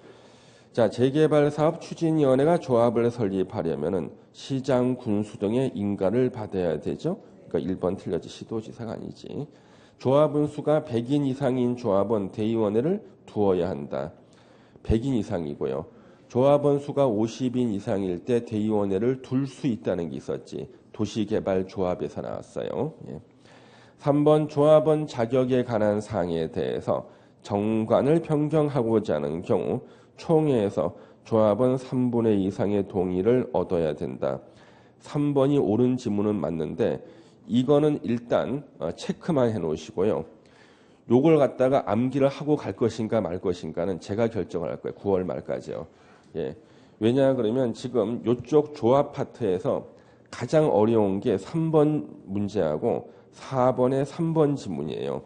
자, 재개발 사업 추진위원회가 조합을 설립하려면은 시장, 군수 등의 인가를 받아야 되죠. 그러니까 1번 틀렸지. 시도지사가 아니지. 조합원 수가 100인 이상인 조합원 대의원회를 두어야 한다. 100인 이상이고요. 조합원 수가 50인 이상일 때 대의원회를 둘 수 있다는 게 있었지. 도시개발조합에서 나왔어요. 예. 3번 조합원 자격에 관한 사항에 대해서 정관을 변경하고자 하는 경우 총회에서 조합원 3분의 2 이상의 동의를 얻어야 된다. 3번이 옳은 지문은 맞는데 이거는 일단 체크만 해놓으시고요. 요걸 갖다가 암기를 하고 갈 것인가 말 것인가는 제가 결정을 할 거예요. 9월 말까지요. 예. 왜냐 그러면 지금 요쪽 조합 파트에서 가장 어려운 게 3번 문제하고 4번의 3번 지문이에요.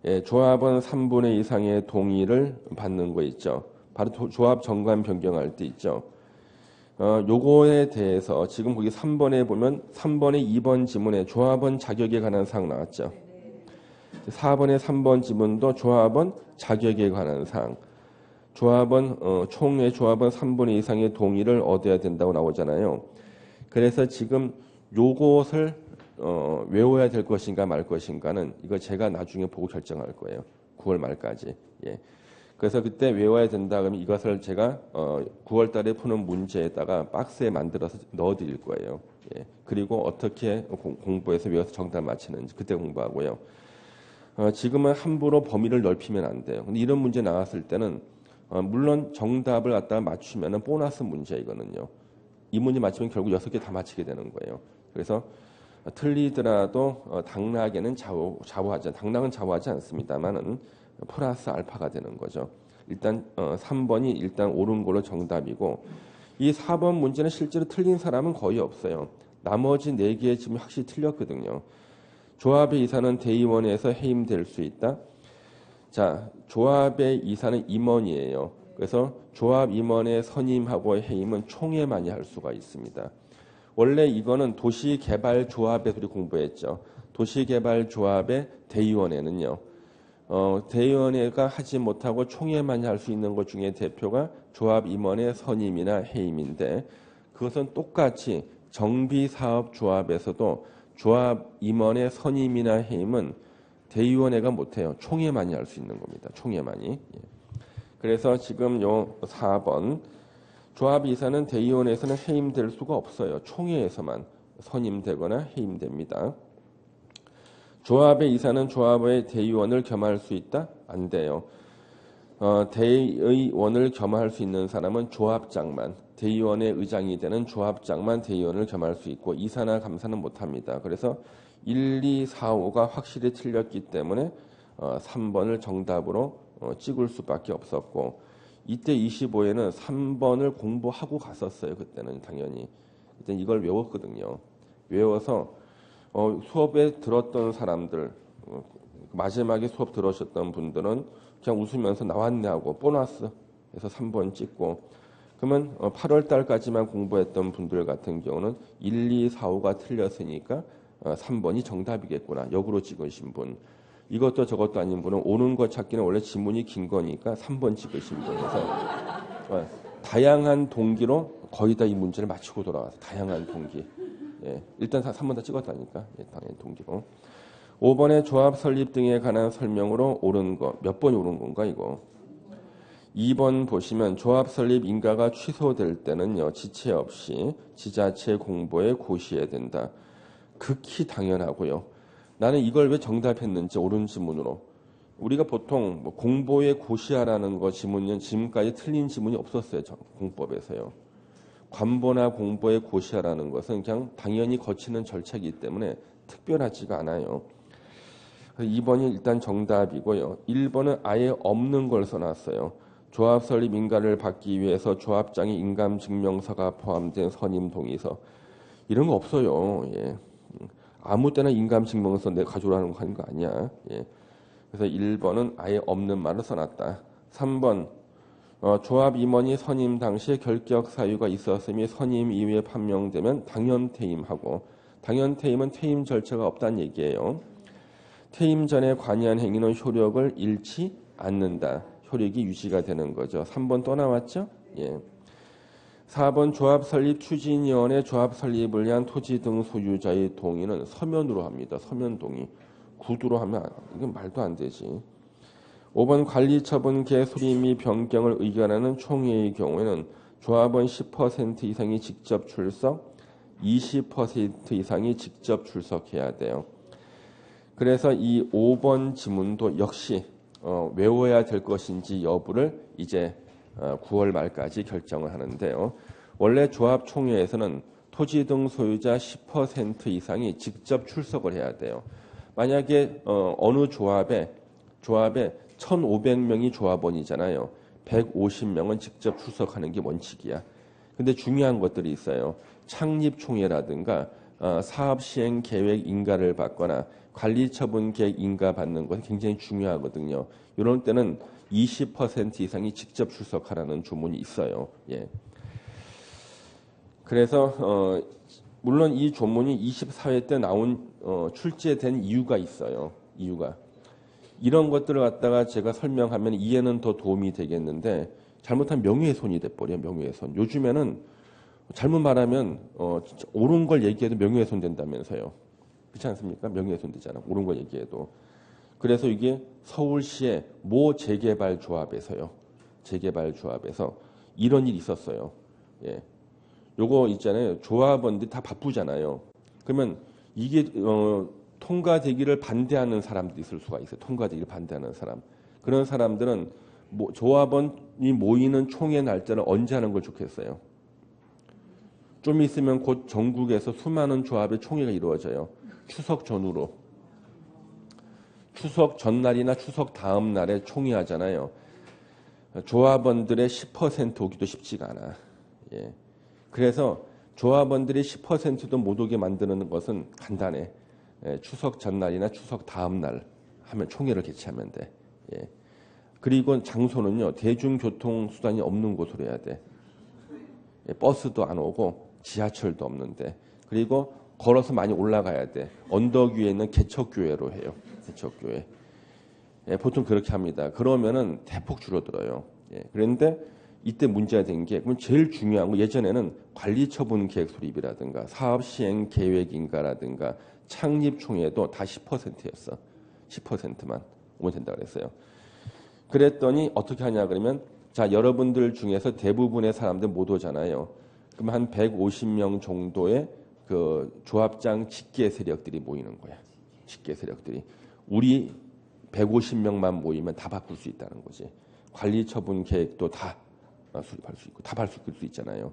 예, 조합원 3분의 2 이상의 동의를 받는 거 있죠. 바로 조합 정관 변경할 때 있죠. 요거에 대해서 지금 거기 3번에 보면 3번의 2번 지문에 조합원 자격에 관한 사항 나왔죠. 4번의 3번 지문도 조합원 자격에 관한 사항. 조합은 총회 조합은 3분의 2 이상의 동의를 얻어야 된다고 나오잖아요. 그래서 지금 요것을 외워야 될 것인가 말 것인가는 이거 제가 나중에 보고 결정할 거예요. 9월 말까지. 예. 그래서 그때 외워야 된다 그러면 이것을 제가 9월 달에 푸는 문제에다가 박스에 만들어서 넣어드릴 거예요. 예. 그리고 어떻게 공부해서 외워서 정답 맞히는지 그때 공부하고요. 지금은 함부로 범위를 넓히면 안 돼요. 근데 이런 문제 나왔을 때는 물론 정답을 갖다가 맞추면은 보너스 문제 이거는요. 이 문제 맞추면 결국 6개 다 맞히게 되는 거예요. 그래서 틀리더라도 당락에는 좌우하지 당락은 좌우하지 않습니다만은 플러스 알파가 되는 거죠. 일단 3번이 일단 옳은 걸로 정답이고 이 4번 문제는 실제로 틀린 사람은 거의 없어요. 나머지 4개의 지금 확실히 틀렸거든요. 조합의 이사는 대의원에서 해임될 수 있다. 자, 조합의 이사는 임원이에요. 그래서 조합 임원의 선임하고 해임은 총회만이 할 수가 있습니다. 원래 이거는 도시개발조합에서 우리 공부했죠. 도시개발조합의 대의원회는요. 대의원회가 하지 못하고 총회만이 할 수 있는 것 중에 대표가 조합 임원의 선임이나 해임인데 그것은 똑같이 정비사업조합에서도 조합 임원의 선임이나 해임은 대의원회가 못해요. 총회만이 할 수 있는 겁니다. 총회만이. 예. 그래서 지금 요 4번 조합이사는 대의원에서는 해임될 수가 없어요. 총회에서만 선임되거나 해임됩니다. 조합의 이사는 조합의 대의원을 겸할 수 있다? 안 돼요. 대의원을 겸할 수 있는 사람은 조합장만, 대의원의 의장이 되는 조합장만 대의원을 겸할 수 있고 이사나 감사는 못합니다. 그래서 1, 2, 4, 5가 확실히 틀렸기 때문에 3번을 정답으로 찍을 수밖에 없었고 이때 25에는 3번을 공부하고 갔었어요. 그때는 당연히. 그때 이걸 외웠거든요. 외워서 수업에 들었던 사람들 마지막에 수업 들으셨던 분들은 그냥 웃으면서 나왔네 하고 보너스에서 3번 찍고 그러면 8월 달까지만 공부했던 분들 같은 경우는 1, 2, 4, 5가 틀렸으니까 3번이 정답이겠구나. 역으로 찍으신 분. 이것도 저것도 아닌 분은 오는 거 찾기는 원래 지문이 긴 거니까 3번 찍으신 분에서 다양한 동기로 거의 다 이 문제를 맞추고 돌아와서 다양한 동기. 예, 일단 3번 다 찍었다니까. 예, 당연히 동기로. 5번의 조합 설립 등에 관한 설명으로 옳은 거. 몇 번이 옳은 건가 이거. 2번 보시면 조합 설립 인가가 취소될 때는요. 지체 없이 지자체 공보에 고시해야 된다. 극히 당연하고요. 나는 이걸 왜 정답했는지 옳은 지문으로. 우리가 보통 뭐 공보에 고시하라는 거 지문은 지금까지 틀린 지문이 없었어요. 공법에서요. 관보나 공보에 고시하라는 것은 그냥 당연히 거치는 절차이기 때문에 특별하지가 않아요. 2번이 일단 정답이고요. 1번은 아예 없는 걸 써놨어요. 조합 설립 인가를 받기 위해서 조합장의 인감증명서가 포함된 선임 동의서. 이런 거 없어요. 예. 아무 때나 인감증명서 내 가져오라는 거 하는 거 아니야. 예. 그래서 1번은 아예 없는 말을 써놨다. 3번 조합 임원이 선임 당시에 결격 사유가 있었음이 선임 이후에 판명되면 당연 퇴임하고 당연 퇴임은 퇴임 절차가 없다는 얘기예요. 퇴임 전에 관여한 행위는 효력을 잃지 않는다. 효력이 유지가 되는 거죠. 3번 또 나왔죠? 예. 4번 조합 설립 추진위원회 조합 설립을 위한 토지 등 소유자의 동의는 서면으로 합니다. 서면 동의. 구두로 하면 이건 말도 안 되지. 5번 관리처분 개소리 및 변경을 의결하는 총회의 경우에는 조합원 10% 이상이 직접 출석, 20% 이상이 직접 출석해야 돼요. 그래서 이 5번 지문도 역시 외워야 될 것인지 여부를 이제 9월 말까지 결정을 하는데요. 원래 조합 총회에서는 토지 등 소유자 10% 이상이 직접 출석을 해야 돼요. 만약에 어느 조합에 1,500명이 조합원이잖아요. 150명은 직접 출석하는 게 원칙이야. 근데 중요한 것들이 있어요. 창립 총회라든가 사업 시행 계획 인가를 받거나 관리 처분 계획 인가 받는 것이 굉장히 중요하거든요. 이런 때는 20% 이상이 직접 출석하라는 주문이 있어요. 예. 그래서 물론 이 조문이 24회 때 나온 출제된 이유가 있어요. 이런 것들을 갖다가 제가 설명하면 이해는 더 도움이 되겠는데 잘못하면 명예훼손이 돼버려요. 명예훼손. 요즘에는 잘못 말하면 진짜 옳은 걸 얘기해도 명예훼손 된다면서요. 그렇지 않습니까? 명예훼손 되잖아. 옳은 걸 얘기해도. 그래서 이게 서울시의 모 재개발조합에서요. 재개발조합에서 이런 일이 있었어요. 예. 요거 있잖아요. 조합원들이 다 바쁘잖아요. 그러면 이게 통과되기를 반대하는 사람들이 있을 수가 있어요. 통과되기를 반대하는 사람. 그런 사람들은 조합원이 모이는 총회 날짜를 언제 하는 걸 좋겠어요. 좀 있으면 곧 전국에서 수많은 조합의 총회가 이루어져요. 추석 전후로. 추석 전날이나 추석 다음 날에 총회 하잖아요. 조합원들의 10% 오기도 쉽지가 않아. 예. 그래서 조합원들이 10%도 못 오게 만드는 것은 간단해. 예. 추석 전날이나 추석 다음 날 하면 총회를 개최하면 돼. 예. 그리고 장소는요. 대중교통 수단이 없는 곳으로 해야 돼. 예. 버스도 안 오고 지하철도 없는데. 그리고 걸어서 많이 올라가야 돼. 언덕 위에 있는 개척교회로 해요. 개척교회. 예, 보통 그렇게 합니다. 그러면은 대폭 줄어들어요. 예, 그런데 이때 문제가 된 게, 그럼 제일 중요한 거, 예전에는 관리처분 계획 수립이라든가 사업 시행 계획인가라든가 창립총회도 다 10%였어. 10%만 오면 된다 그랬어요. 그랬더니 어떻게 하냐 그러면, 자, 여러분들 중에서 대부분의 사람들 못 오잖아요. 그럼 한 150명 정도의 그 조합장 직계 세력들이 모이는 거야. 직계 세력들이. 우리 150명만 모이면 다 바꿀 수 있다는 거지. 관리처분 계획도 다 수립할 수 있고 다 바꿀 수 있잖아요.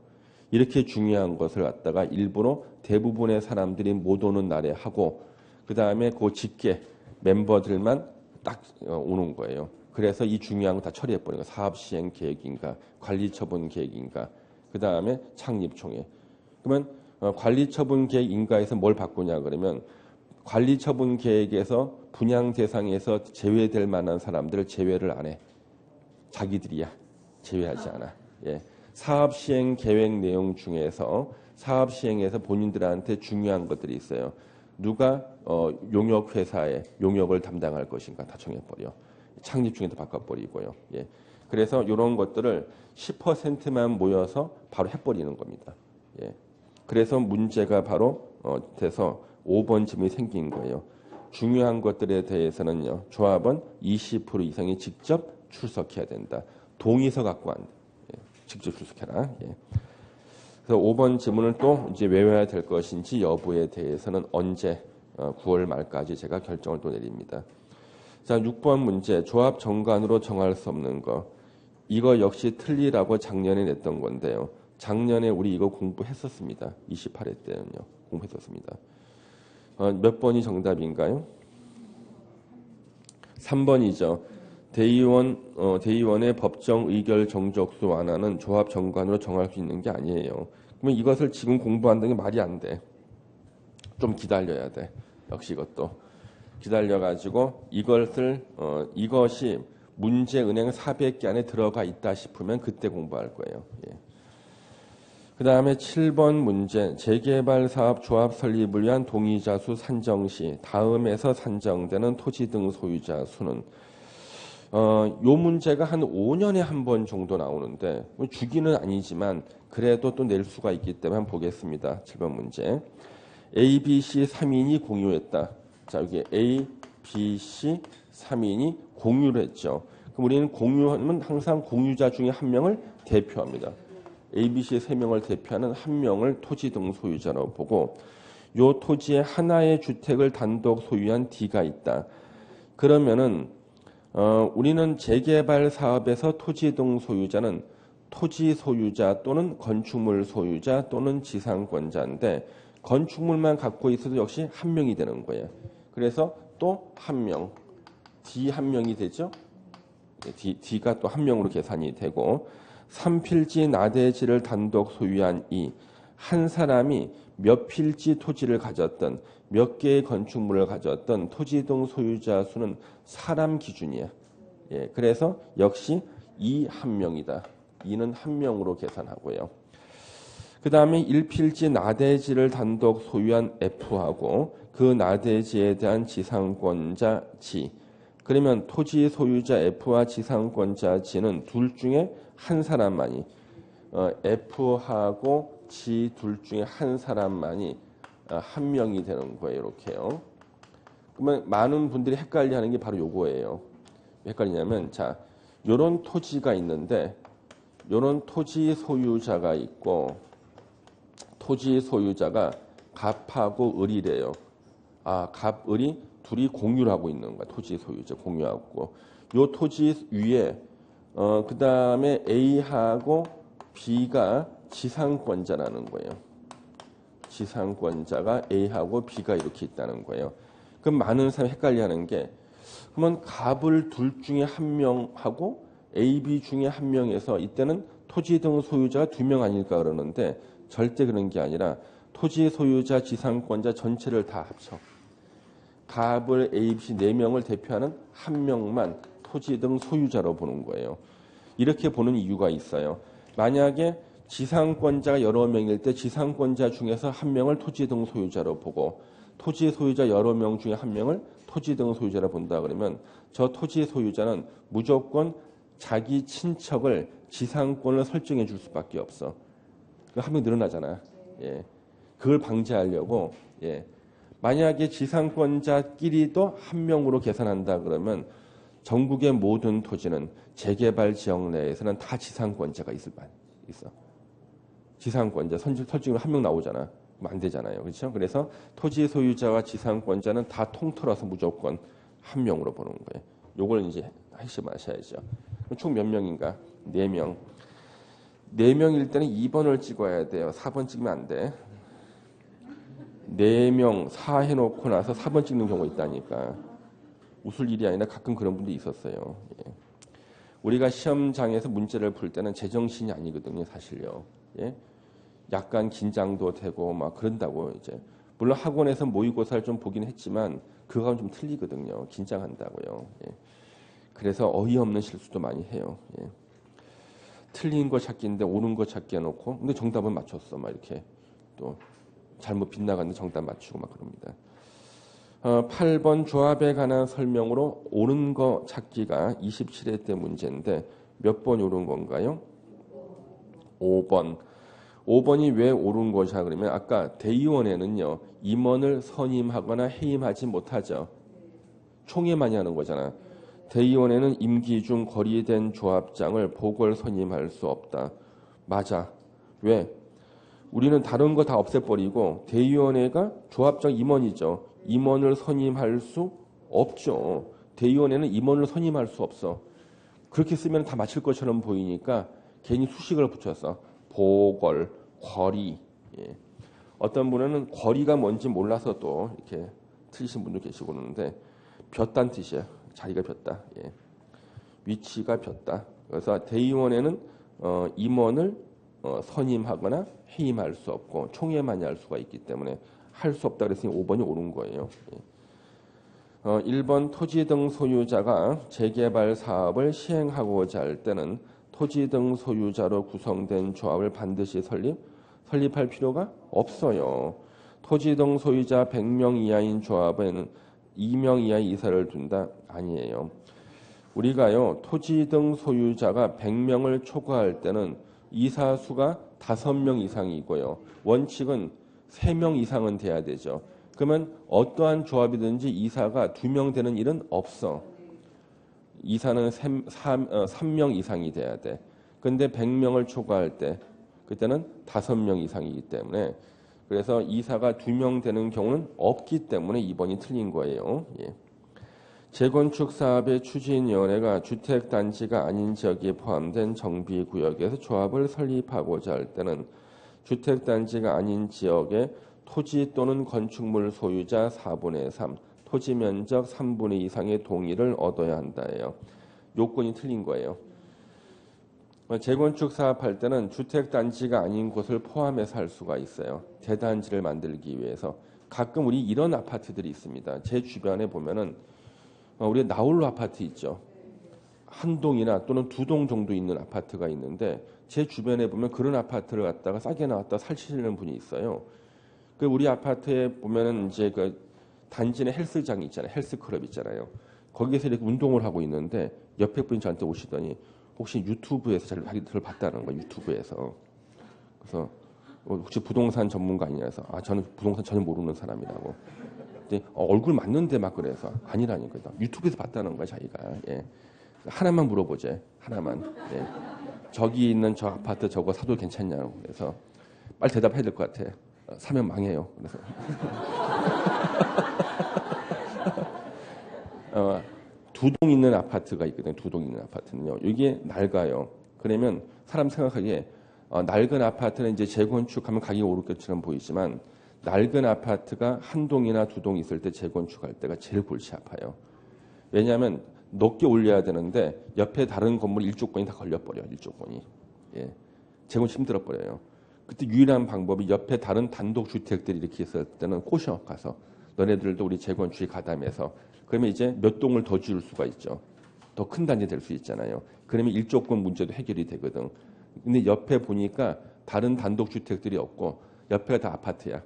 이렇게 중요한 것을 갖다가 일부러 대부분의 사람들이 못 오는 날에 하고 그 다음에 그 직계 멤버들만 딱 오는 거예요. 그래서 이 중요한 거 다 처리해버리는 거예요. 사업시행 계획인가 관리처분 계획인가 그 다음에 창립총회. 그러면 관리처분 계획 인가에서 뭘 바꾸냐 그러면 관리처분 계획에서 분양 대상에서 제외될 만한 사람들을 제외를 안 해. 자기들이야. 제외하지 않아. 예. 사업 시행 계획 내용 중에서 사업 시행에서 본인들한테 중요한 것들이 있어요. 누가 용역 회사의 용역을 담당할 것인가 다 정해버려. 창립 중에도 바꿔버리고요. 예. 그래서 이런 것들을 10%만 모여서 바로 해버리는 겁니다. 예. 그래서 문제가 바로 돼서 5번 질문이 생긴 거예요. 중요한 것들에 대해서는요. 조합원 20% 이상이 직접 출석해야 된다. 동의서 갖고 안 돼. 예. 직접 출석해라. 예. 그래서 5번 질문을 또 이제 외워야 될 것인지 여부에 대해서는 언제 9월 말까지 제가 결정을 또 내립니다. 자, 6번 문제. 조합 정관으로 정할 수 없는 거. 이거 역시 틀리라고 작년에 냈던 건데요. 작년에 우리 이거 공부했었습니다. 28회 때는요. 공부했었습니다. 몇 번이 정답인가요? 3번이죠. 대의원의 법정 의결 정적수 완화는 조합 정관으로 정할 수 있는 게 아니에요. 그러면 이것을 지금 공부한다는 게 말이 안 돼. 좀 기다려야 돼. 역시 이것도. 기다려가지고 이것이 문제은행 400개 안에 들어가 있다 싶으면 그때 공부할 거예요. 예. 그 다음에 7번 문제. 재개발 사업 조합 설립을 위한 동의자 수 산정 시 다음에서 산정되는 토지 등 소유자 수는 요 문제가 한 5년에 한 번 정도 나오는데 주기는 아니지만 그래도 또 낼 수가 있기 때문에 한번 보겠습니다. 7번 문제. A, B, C 3인이 공유했다. 자, 여기 A, B, C 3인이 공유를 했죠. 그럼 우리는 공유하면 항상 공유자 중에 한 명을 대표합니다. A, B, C 3명을 대표하는 한 명을 토지 등 소유자라고 보고 요 토지에 하나의 주택을 단독 소유한 D가 있다. 그러면은 우리는 재개발 사업에서 토지 등 소유자는 토지 소유자 또는 건축물 소유자 또는 지상권자인데 건축물만 갖고 있어도 역시 한 명이 되는 거예요. 그래서 또 한 명, D 한 명이 되죠. D가 또 한 명으로 계산이 되고 3필지 나대지를 단독 소유한 이 한 사람이 몇 필지 토지를 가졌던 몇 개의 건축물을 가졌던 토지 등 소유자 수는 사람 기준이야. 예, 그래서 역시 이 한 명이다. 이는 한 명으로 계산하고요. 그 다음에 1필지 나대지를 단독 소유한 F하고 그 나대지에 대한 지상권자 G 그러면 토지 소유자 F와 지상권자 G는 둘 중에 한 사람만이 F하고 G 둘 중에 한 사람만이 한 명이 되는 거예요. 이렇게요. 그러면 많은 분들이 헷갈려하는 게 바로 요거예요. 왜 헷갈리냐면 자, 요런 토지가 있는데 요런 토지 소유자가 있고 토지 소유자가 갑하고 을이래요. 갑, 을이 둘이 공유를 하고 있는 거야. 토지 소유자 공유하고. 요 토지 위에 그 다음에 A하고 B가 지상권자라는 거예요. 지상권자가 A하고 B가 이렇게 있다는 거예요. 그럼 많은 사람이 헷갈려하는 게 그러면 갑을 둘 중에 한 명하고 A, B 중에 한 명에서 이때는 토지 등 소유자가 두 명 아닐까 그러는데 절대 그런 게 아니라 토지 소유자 지상권자 전체를 다 합쳐. 갑을 A, B, 네 명을 대표하는 한 명만 토지 등 소유자로 보는 거예요. 이렇게 보는 이유가 있어요. 만약에 지상권자가 여러 명일 때 지상권자 중에서 한 명을 토지 등 소유자로 보고 토지 소유자 여러 명 중에 한 명을 토지 등 소유자로 본다 그러면 저 토지 소유자는 무조건 자기 친척을 지상권을 설정해 줄 수밖에 없어. 한 명 늘어나잖아. 예. 그걸 방지하려고 만약에 지상권자끼리도 한 명으로 계산한다 그러면 전국의 모든 토지는 재개발 지역 내에서는 다 지상권자가 있어. 지상권자 설정으로 한 명 나오잖아. 그럼 안 되잖아요. 그렇죠? 그래서 토지 소유자와 지상권자는 다 통틀어서 무조건 한 명으로 보는 거예요. 요걸 이제 핵심하셔야죠. 총 몇 명인가? 4명. 4명일 때는 2번을 찍어야 돼요. 4번 찍으면 안 돼. 4명 4 해놓고 나서 4번 찍는 경우가 있다니까. 웃을 일이 아니라 가끔 그런 분도 있었어요. 예. 우리가 시험장에서 문제를 풀 때는 제정신이 아니거든요, 사실요. 예? 약간 긴장도 되고 막 그런다고 이제. 물론 학원에서 모의고사를 좀 보긴 했지만 그거하고는 좀 틀리거든요. 긴장한다고요. 예. 그래서 어이없는 실수도 많이 해요. 예. 틀린 거 찾기인데 옳은 거 찾기 해놓고 근데 정답은 맞췄어. 막 이렇게 또 잘못 빗나갔는데 정답 맞추고 막 그럽니다. 8번 조합에 관한 설명으로 옳은 거 찾기가 27회 때 문제인데 몇 번이 옳은 건가요? 5번. 5번이 왜 옳은 것이냐 그러면 아까 대의원에는요. 임원을 선임하거나 해임하지 못하죠. 총회만이 하는 거잖아. 대의원에는 임기 중 거리된 조합장을 보궐 선임할 수 없다. 맞아. 왜? 우리는 다른 거 다 없애버리고 대의원회가 조합장 임원이죠. 임원을 선임할 수 없죠. 대의원회는 임원을 선임할 수 없어. 그렇게 쓰면 다 맞힐 것처럼 보이니까 괜히 수식을 붙였어. 보궐, 거리. 예. 어떤 분은 거리가 뭔지 몰라서 또 이렇게 틀리신 분도 계시고 그러는데 볕단 뜻이야. 자리가 폈다. 예. 위치가 폈다. 그래서 대의원회는 임원을 선임하거나 해임할 수 없고 총회만이 할 수가 있기 때문에 할 수 없다 그랬으니 5번이 옳은 거예요. 1번 토지 등 소유자가 재개발 사업을 시행하고자 할 때는 토지 등 소유자로 구성된 조합을 반드시 설립할 필요가 없어요. 토지 등 소유자 100명 이하인 조합에는 2명 이하의 이사를 둔다? 아니에요. 우리가요 토지 등 소유자가 100명을 초과할 때는 이사 수가 5명 이상이고요. 원칙은 3명 이상은 돼야 되죠. 그러면 어떠한 조합이든지 이사가 2명 되는 일은 없어. 이사는 3명 이상이 돼야 돼. 근데 100명을 초과할 때 그때는 5명 이상이기 때문에 그래서 이사가 2명 되는 경우는 없기 때문에 2번이 틀린 거예요. 예. 재건축 사업의 추진위원회가 주택단지가 아닌 지역에 포함된 정비구역에서 조합을 설립하고자 할 때는 주택단지가 아닌 지역의 토지 또는 건축물 소유자 4분의 3, 토지 면적 3분의 2 이상의 동의를 얻어야 한다예요. 요건이 틀린 거예요. 재건축 사업할 때는 주택단지가 아닌 곳을 포함해서 할 수가 있어요. 대단지를 만들기 위해서. 가끔 우리 이런 아파트들이 있습니다. 제 주변에 보면은 우리 나홀로 아파트 있죠. 한 동이나 또는 2동 정도 있는 아파트가 있는데 제 주변에 보면 그런 아파트를 갖다가 싸게 나왔다 살치는 분이 있어요. 우리 아파트에 보면은 이제 그 단지 내 헬스장 있잖아요. 헬스클럽 있잖아요. 거기에서 이렇게 운동을 하고 있는데 옆에 분이 저한테 오시더니 혹시 유튜브에서 자기들 봤다는 거예요. 유튜브에서. 그래서 혹시 부동산 전문가 아니냐서 저는 부동산 전혀 모르는 사람이라고. 근데 얼굴 맞는데 막 그래서 아니라니까요. 유튜브에서 봤다는 거야 자기가. 예. 하나만 물어보재. 하나만. 예. 저기 있는 저 아파트 저거 사도 괜찮냐고. 그래서 빨리 대답해야 될 것 같아. 사면 망해요. 그래서 두 동 있는 아파트가 있거든요. 두 동 있는 아파트는요. 이게 낡아요. 그러면 사람 생각하기에 낡은 아파트는 이제 재건축하면 가격이 오를 것처럼 보이지만 낡은 아파트가 한 동이나 두 동 있을 때 재건축할 때가 제일 골치 아파요. 왜냐하면 높게 올려야 되는데 옆에 다른 건물 일조권이 다 걸려버려요. 일조권이. 예. 재건축 힘들어 버려요. 그때 유일한 방법이 옆에 다른 단독 주택들이 이렇게 있을 때는 꼬셔 가서 너네들도 우리 재건축에 가담해서 그러면 이제 몇 동을 더 지을 수가 있죠. 더 큰 단지 될 수 있잖아요. 그러면 일조권 문제도 해결이 되거든. 근데 옆에 보니까 다른 단독 주택들이 없고 옆에가 다 아파트야.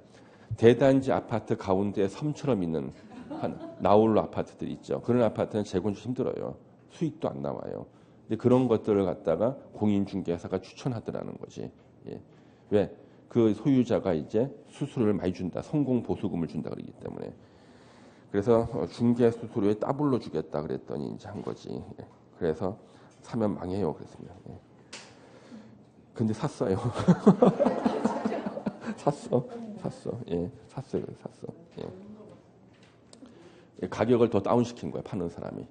대단지 아파트 가운데 섬처럼 있는 나홀로 아파트들이 있죠. 그런 아파트는 재건축 힘들어요. 수익도 안 나와요. 근데 그런 것들을 갖다가 공인중개사가 추천하더라는 거지. 예. 왜? 그 소유자가 이제 수수료를 많이 준다. 성공 보수금을 준다 그러기 때문에. 그래서 중개 수수료에 따블로 주겠다 그랬더니 이제 한 거지. 예. 그래서 사면 망해요. 그랬습니다. 예. 근데 샀어요. 샀어. 예. 샀어요. 예. 가격을 더 다운시킨 거야. 파는 사람이.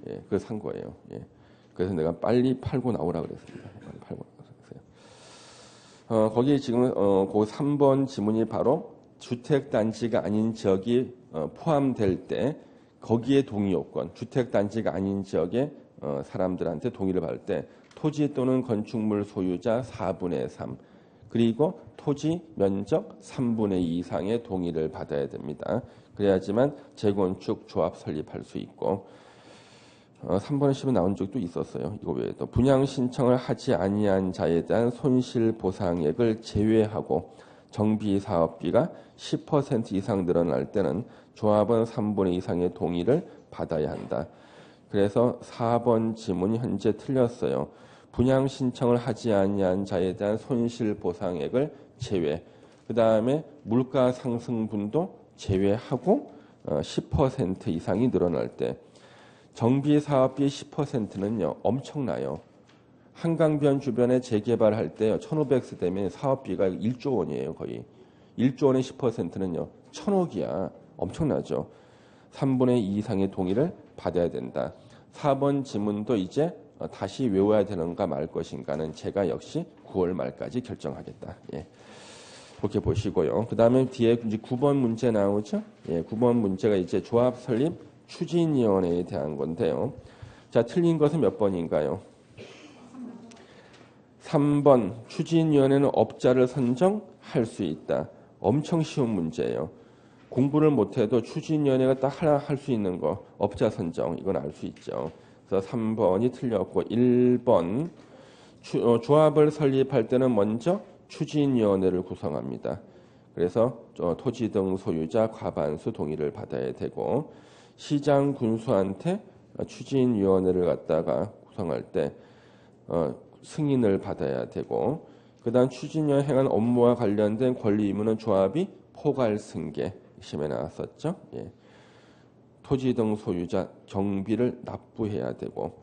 예. 그래서 산 거예요. 예. 그래서 내가 빨리 팔고 나오라 그랬습니다. 빨리 팔고 나오세요. 거기 지금 그 3번 지문이 바로 주택단지가 아닌 지역이 포함될 때 거기에 동의요건, 주택단지가 아닌 지역에 사람들한테 동의를 받을 때 토지 또는 건축물 소유자 4분의 3 그리고 토지 면적 3분의 2 이상의 동의를 받아야 됩니다. 그래야지만 재건축 조합 설립할 수 있고 3번에 10은 나온 적도 있었어요. 이거 외에도 분양 신청을 하지 아니한 자에 대한 손실 보상액을 제외하고 정비 사업비가 10% 이상 늘어날 때는 조합은 3분의 2 이상의 동의를 받아야 한다. 그래서 4번 지문이 현재 틀렸어요. 분양 신청을 하지 아니한 자에 대한 손실 보상액을 제외. 그 다음에 물가 상승분도 제외하고 10% 이상이 늘어날 때 정비 사업비 10%는요 엄청나요. 한강변 주변에 재개발할 때 1,500세 되면 사업비가 1조 원이에요 거의. 1조 원의 10%는요 1,000억이야. 엄청나죠. 3분의 2 이상의 동의를 받아야 된다. 4번 지문도 이제 다시 외워야 되는가 말 것인가는 제가 역시 9월 말까지 결정하겠다. 예. 그렇게 보시고요. 그 다음에 뒤에 이제 9번 문제 나오죠. 예, 9번 문제가 이제 조합 설립 추진위원회에 대한 건데요. 자, 틀린 것은 몇 번인가요? 3번 추진위원회는 업자를 선정할 수 있다. 엄청 쉬운 문제예요. 공부를 못해도 추진위원회가 딱 하나 할 수 있는 거 업자 선정 이건 알 수 있죠. 그래서 3번이 틀렸고 1번 조합을 설립할 때는 먼저 추진위원회를 구성합니다. 그래서 토지 등 소유자 과반수 동의를 받아야 되고 시장 군수한테 추진위원회를 갖다가 구성할 때 승인을 받아야 되고 그다음 추진위원 행한 업무와 관련된 권리 의무는 조합이 포괄 승계 시험에 나왔었죠. 예. 토지 등 소유자 경비를 납부해야 되고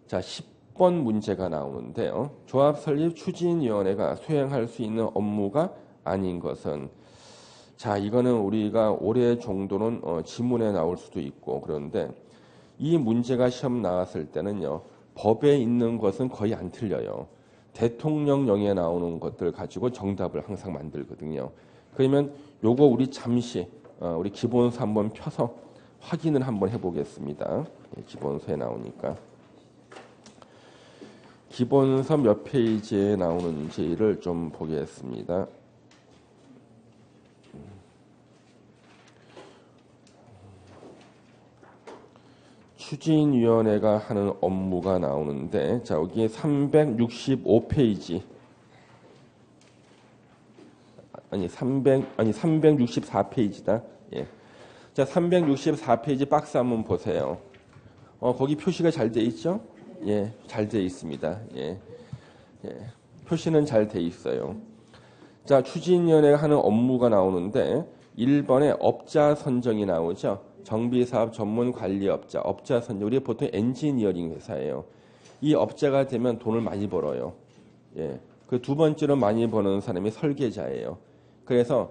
자 10번 문제가 나오는데요. 조합 설립 추진위원회가 수행할 수 있는 업무가 아닌 것은 자 이거는 우리가 올해 정도는 지문에 나올 수도 있고 그런데 이 문제가 시험 나왔을 때는요. 법에 있는 것은 거의 안 틀려요. 대통령령에 나오는 것들 가지고 정답을 항상 만들거든요. 그러면 요거 우리 잠시 우리 기본서 한번 펴서 확인을 한번 해보겠습니다. 기본서에 나오니까. 기본서 몇 페이지에 나오는지를 좀 보겠습니다. 추진위원회가 하는 업무가 나오는데 자 여기에 365페이지 아니 364페이지다. 예. 자 364페이지 박스 한번 보세요. 거기 표시가 잘 돼 있죠? 예, 잘 돼 있습니다. 예, 예, 표시는 잘 돼 있어요. 자, 추진위원회가 하는 업무가 나오는데 1번에 업자 선정이 나오죠. 정비사업 전문 관리업자, 업자 선정. 우리 보통 엔지니어링 회사예요. 이 업자가 되면 돈을 많이 벌어요. 예, 그 두 번째로 많이 버는 사람이 설계자예요. 그래서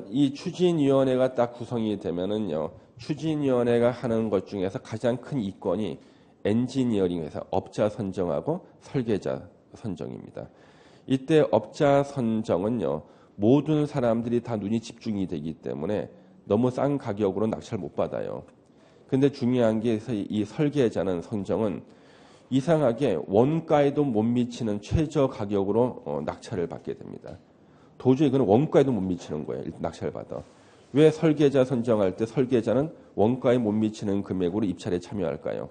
이 추진위원회가 딱 구성이 되면은요, 추진위원회가 하는 것 중에서 가장 큰 이권이 엔지니어링 회사, 업자 선정하고 설계자 선정입니다. 이때 업자 선정은요, 모든 사람들이 다 눈이 집중이 되기 때문에 너무 싼 가격으로 낙찰 못 받아요. 근데 중요한 게 이 설계자는 선정은 이상하게 원가에도 못 미치는 최저 가격으로 낙찰을 받게 됩니다. 도저히 그는 원가에도 못 미치는 거예요. 낙찰을 받아. 왜 설계자 선정할 때 설계자는 원가에 못 미치는 금액으로 입찰에 참여할까요?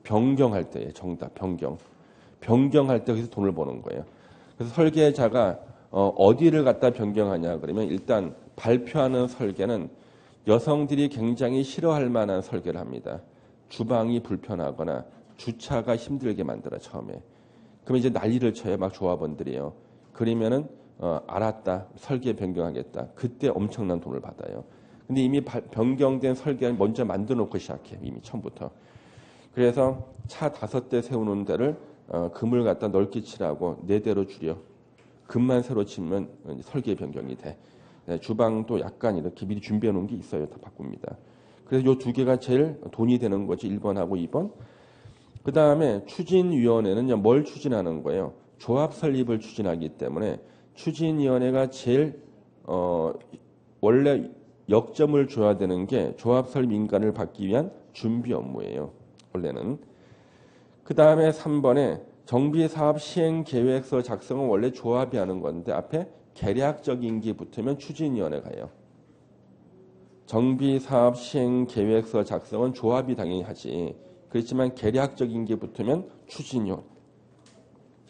변경할 때에 정답 변경. 변경할 때 거기서 돈을 버는 거예요. 그래서 설계자가 어디를 갖다 변경하냐 그러면 일단 발표하는 설계는 여성들이 굉장히 싫어할 만한 설계를 합니다. 주방이 불편하거나 주차가 힘들게 만들어 처음에. 그러면 이제 난리를 쳐요. 막 조합원들이요. 그러면은 알았다. 설계 변경하겠다. 그때 엄청난 돈을 받아요. 근데 이미 변경된 설계를 먼저 만들어 놓고 시작해. 이미 처음부터. 그래서 차 5대 세우는 데를 금을 갖다 넓게 칠하고 4대로 줄여. 금만 새로 치면 설계 변경이 돼. 네, 주방도 약간 이렇게 미리 준비해 놓은 게 있어요. 다 바꿉니다. 그래서 이 두 개가 제일 돈이 되는 거지. 1번하고 2번. 그 다음에 추진위원회는 뭘 추진하는 거예요? 조합 설립을 추진하기 때문에 추진위원회가 제일 원래 역점을 줘야 되는 게 조합 설립 인가를 받기 위한 준비 업무예요. 원래는. 그 다음에 3번에 정비사업 시행계획서 작성은 원래 조합이 하는 건데 앞에 계략적인 게 붙으면 추진위원회가 해요. 정비사업 시행계획서 작성은 조합이 당연히 하지. 그렇지만 계략적인 게 붙으면 추진위원.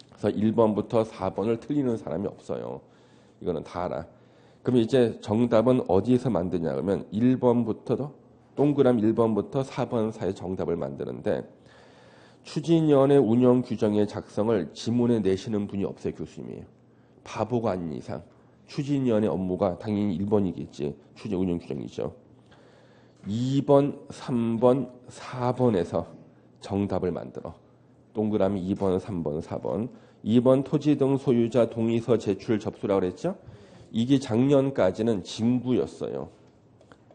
그래서 1번부터 4번을 틀리는 사람이 없어요. 이거는 다 알아. 그럼 이제 정답은 어디에서 만드냐 그러면 1번부터 동그라미 1번부터 4번 사이에 정답을 만드는데 추진위원회 운영 규정의 작성을 지문에 내시는 분이 없어요. 교수님이. 바보가 아닌 이상. 추진위원회 업무가 당연히 1번이겠지. 추진 운영 규정이죠. 2번, 3번, 4번에서 정답을 만들어. 동그라미 2번, 3번, 4번. 2번 토지 등 소유자 동의서 제출 접수라고 그랬죠. 이게 작년까지는 징구였어요.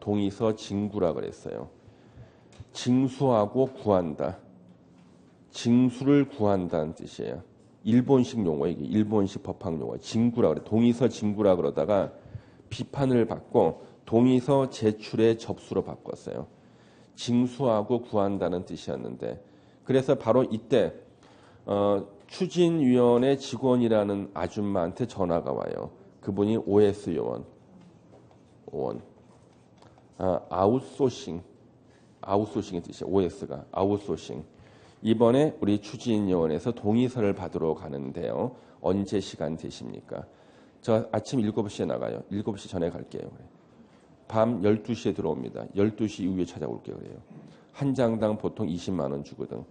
동의서 징구라고 그랬어요. 징수하고 구한다. 징수를 구한다는 뜻이에요. 일본식 용어, 이게 일본식 법학 용어. 징구라고 그래. 동의서 징구라고 그러다가 비판을 받고 동의서 제출의 접수로 바꿨어요. 징수하고 구한다는 뜻이었는데 그래서 바로 이때 추진위원회 직원이라는 아줌마한테 전화가 와요. 그분이 OS 요원. 아웃소싱의 뜻이에요. OS가 아웃소싱. 이번에 우리 추진위원회에서 동의서를 받으러 가는데요. 언제 시간 되십니까? 저 아침 7시에 나가요. 7시 전에 갈게요. 밤 12시에 들어옵니다. 12시 이후에 찾아올게요. 그래요. 한 장당 보통 20만 원 주거든.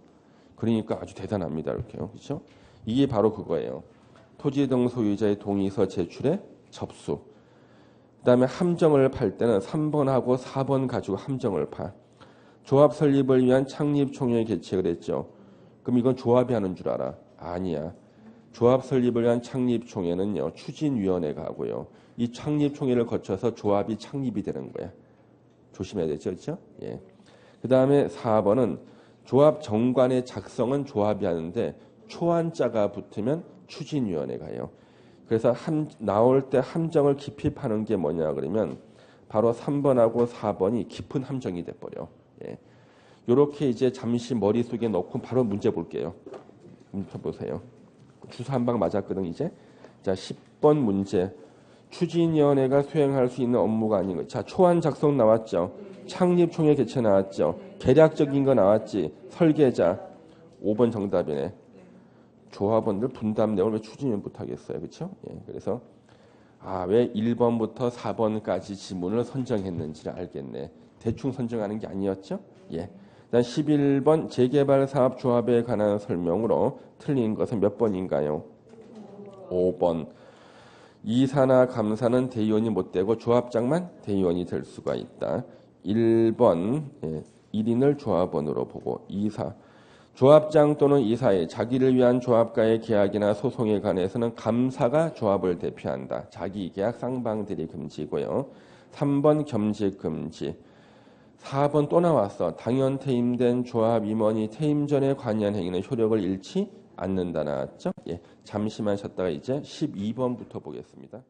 그러니까 아주 대단합니다. 이렇게요. 그렇죠? 이게 바로 그거예요. 토지 등 소유자의 동의서 제출에 접수. 그다음에 함정을 팔 때는 3번하고 4번 가지고 함정을 파. 조합 설립을 위한 창립총회 개최를 했죠. 그럼 이건 조합이 하는 줄 알아? 아니야. 조합 설립을 위한 창립총회는요. 추진위원회가 하고요. 이 창립총회를 거쳐서 조합이 창립이 되는 거야. 조심해야 되죠. 그렇죠? 예. 그다음에 4번은 조합 정관의 작성은 조합이 하는데 초안자가 붙으면 추진위원회가 해요. 그래서 나올 때 함정을 깊이 파는 게 뭐냐 그러면 바로 3번하고 4번이 깊은 함정이 돼버려. 예. 요렇게 이제 잠시 머릿속에 넣고 바로 문제 볼게요. 문제 보세요. 주사 한 방 맞았거든 이제. 자 10번 문제. 추진위원회가 수행할 수 있는 업무가 아닌 거. 자 초안 작성 나왔죠. 창립총회 개최 나왔죠. 계략적인 거 나왔지. 설계자. 5번 정답이네. 조합원들 분담 내용을 왜 추진위원부터 하겠어요. 그렇죠? 예. 그래서 왜 1번부터 4번까지 지문을 선정했는지를 알겠네. 대충 선정하는 게 아니었죠? 예. 일단 11번 재개발 사업 조합에 관한 설명으로 틀린 것은 몇 번인가요? 5번. 이사나 감사는 대의원이 못 되고 조합장만 대의원이 될 수가 있다. 1번 1인을 조합원으로 보고 이사. 조합장 또는 이사의 자기를 위한 조합과의 계약이나 소송에 관해서는 감사가 조합을 대표한다. 자기 계약 쌍방들이 금지고요. 3번 겸직 금지. 4번 또 나왔어. 당연 퇴임된 조합 임원이 퇴임 전에 관여한 행위는 효력을 잃지 않는다 나왔죠. 예, 잠시만 쉬었다가 이제 12번부터 보겠습니다.